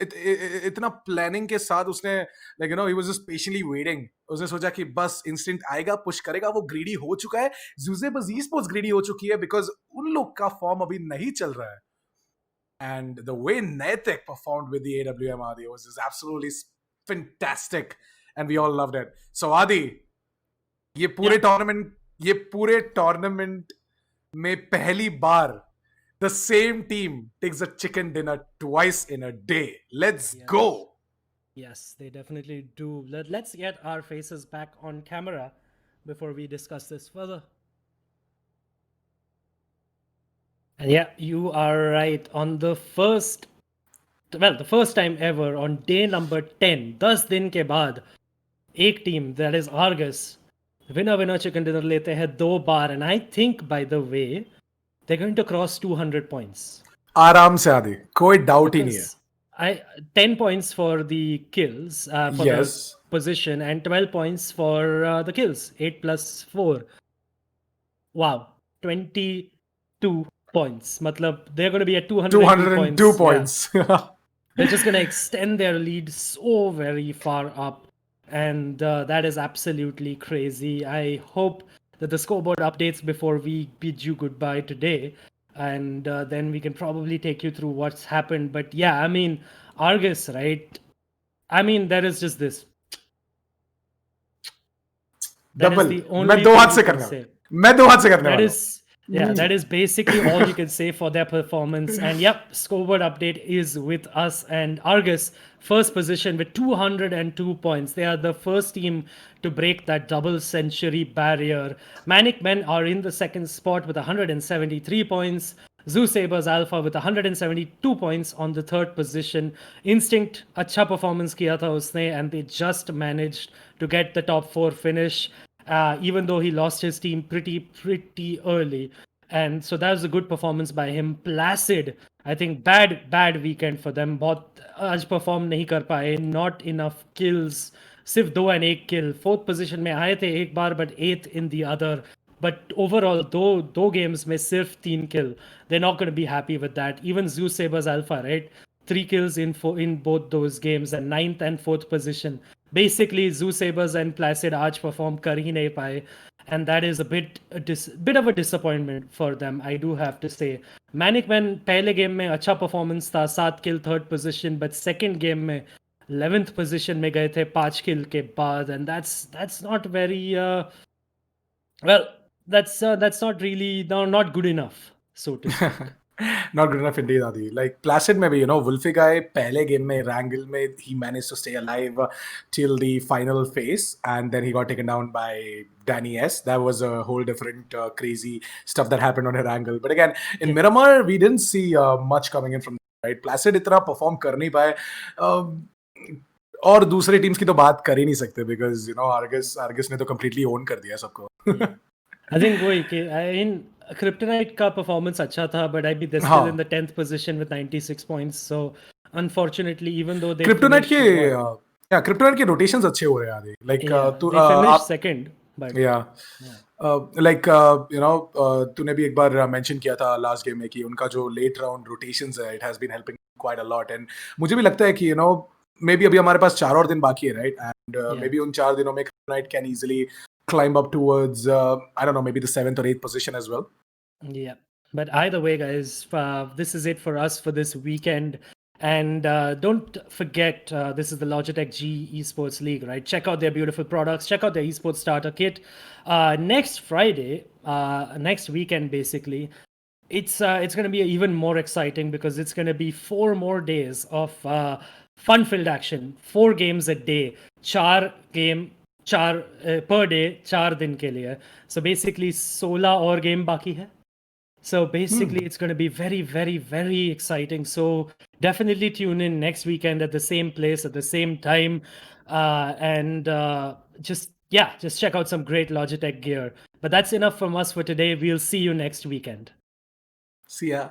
इतना प्लानिंग के साथ उसने like you no he was just patiently waiting. उसने सोचा कि बस इंस्टिंक्ट आएगा, पुश करेगा. वो ग्रीडी हो चुका है. ज़ूज़ेबर्स esports ग्रीडी हो चुकी है बिकॉज उन लोग का फॉर्म अभी नहीं चल रहा है. And the way Naitik performed with the AWM Adi was just absolutely fantastic and we all loved it. So Adi, ये पूरे टूर्नामेंट में पहली बार the same team takes a chicken dinner twice in a day. Let's go. Yes, they definitely do. Let's get our faces back on camera before we discuss this further. And yeah, you are right. On the first time ever, on day number 10, 10 दिन के बाद, एक team, that is Argus, winner chicken dinner लेते हैं 2 बार. And I think, by the way, they're going to cross 200 points. आराम से आदि, कोई डाउट ही नहीं है. 10 points for the kills, for the position, and 12 points for the kills. 8 plus 4. Wow, 22 points. Matlab, they're going to be at 202 points. Yeah. They're just going to extend their lead so very far up. And that is absolutely crazy. I hope that the scoreboard updates before we bid you goodbye today, and then we can probably take you through what's happened. But yeah, I mean, Argus, right? I mean, there is just this. Double. मैं दो हाथ से करना. Yeah, that is basically all you can say for their performance. And yep, scoreboard update is with us and Argus, first position with 202 points. They are the first team to break that double century barrier. Manic Men are in the second spot with 173 points. Zoo Sabers Alpha with 172 points on the third position. Instinct, अच्छा performance किया था उसने and they just managed to get the top four finish. Even though he lost his team pretty early. And so that was a good performance by him. Placid, I think bad weekend for them. बहुत आज perform नहीं कर पाए. Not enough kills. सिर्फ 2 and 1 kill. Fourth position में आए थे एक बार but eighth in the other. But overall, दो games में सिर्फ 3 kill. They're not going to be happy with that. Even Zeus Sabers Alpha, right? 3 kills in both those games and ninth and fourth position. Basically, Zoo Sabers and Placid आज perform कर ही नहीं पाए. And that is a bit of a disappointment for them, I do have to say. Manic Man पहले game में अच्छा performance था, 7 kill third position, but second game में 11th position में गए थे 5 kill के बाद, and that's not very well, that's not really not good enough, so to speak. Not good enough indeed, Adi. Like Placid, maybe, you know, Wolfie guy, pehle game mein, Wrangle mein, he managed to stay alive till the final phase, and then he got taken down by Danny S. That was a whole different crazy stuff that happened on Wrangle. But again, in Miramar, we didn't see much coming in from there, right? Placid इतना perform कर नहीं पाए. और दूसरे teams की तो बात कर ही नहीं सकते because you know Argus ने तो completely own कर दिया सबको. I think वही कि in Kryptonite का performance अच्छा था, but I mean they're still in the 10th position with 96 points. So unfortunately, even though they Kryptonite के finished Kryptonite के rotations अच्छे हो रहे हैं आदि. Like they finished second, but like you know तूने भी एक बार mention किया था last game में कि उनका जो late round rotations है, it has been helping quite a lot. And मुझे भी लगता है कि you know maybe अभी हमारे पास 4 और दिन बाकी है, right? And maybe उन 4 दिनों में Kryptonite can easily climb up towards I don't know, maybe the 7th or 8th position as well. Yeah, but either way, guys, this is it for us for this weekend. And don't forget, this is the Logitech G Esports League, right? Check out their beautiful products. Check out their esports starter kit. Next Friday, next weekend, basically, it's going to be even more exciting because it's going to be 4 more days of fun-filled action. 4 games a day, 4 game. 4 per day, 4 दिन के लिए. So basically 16 और game बाकी है. So basically it's going to be very, very, very exciting. So definitely tune in next weekend at the same place at the same time, and just check out some great Logitech gear. But that's enough from us for today. We'll see you next weekend. See ya.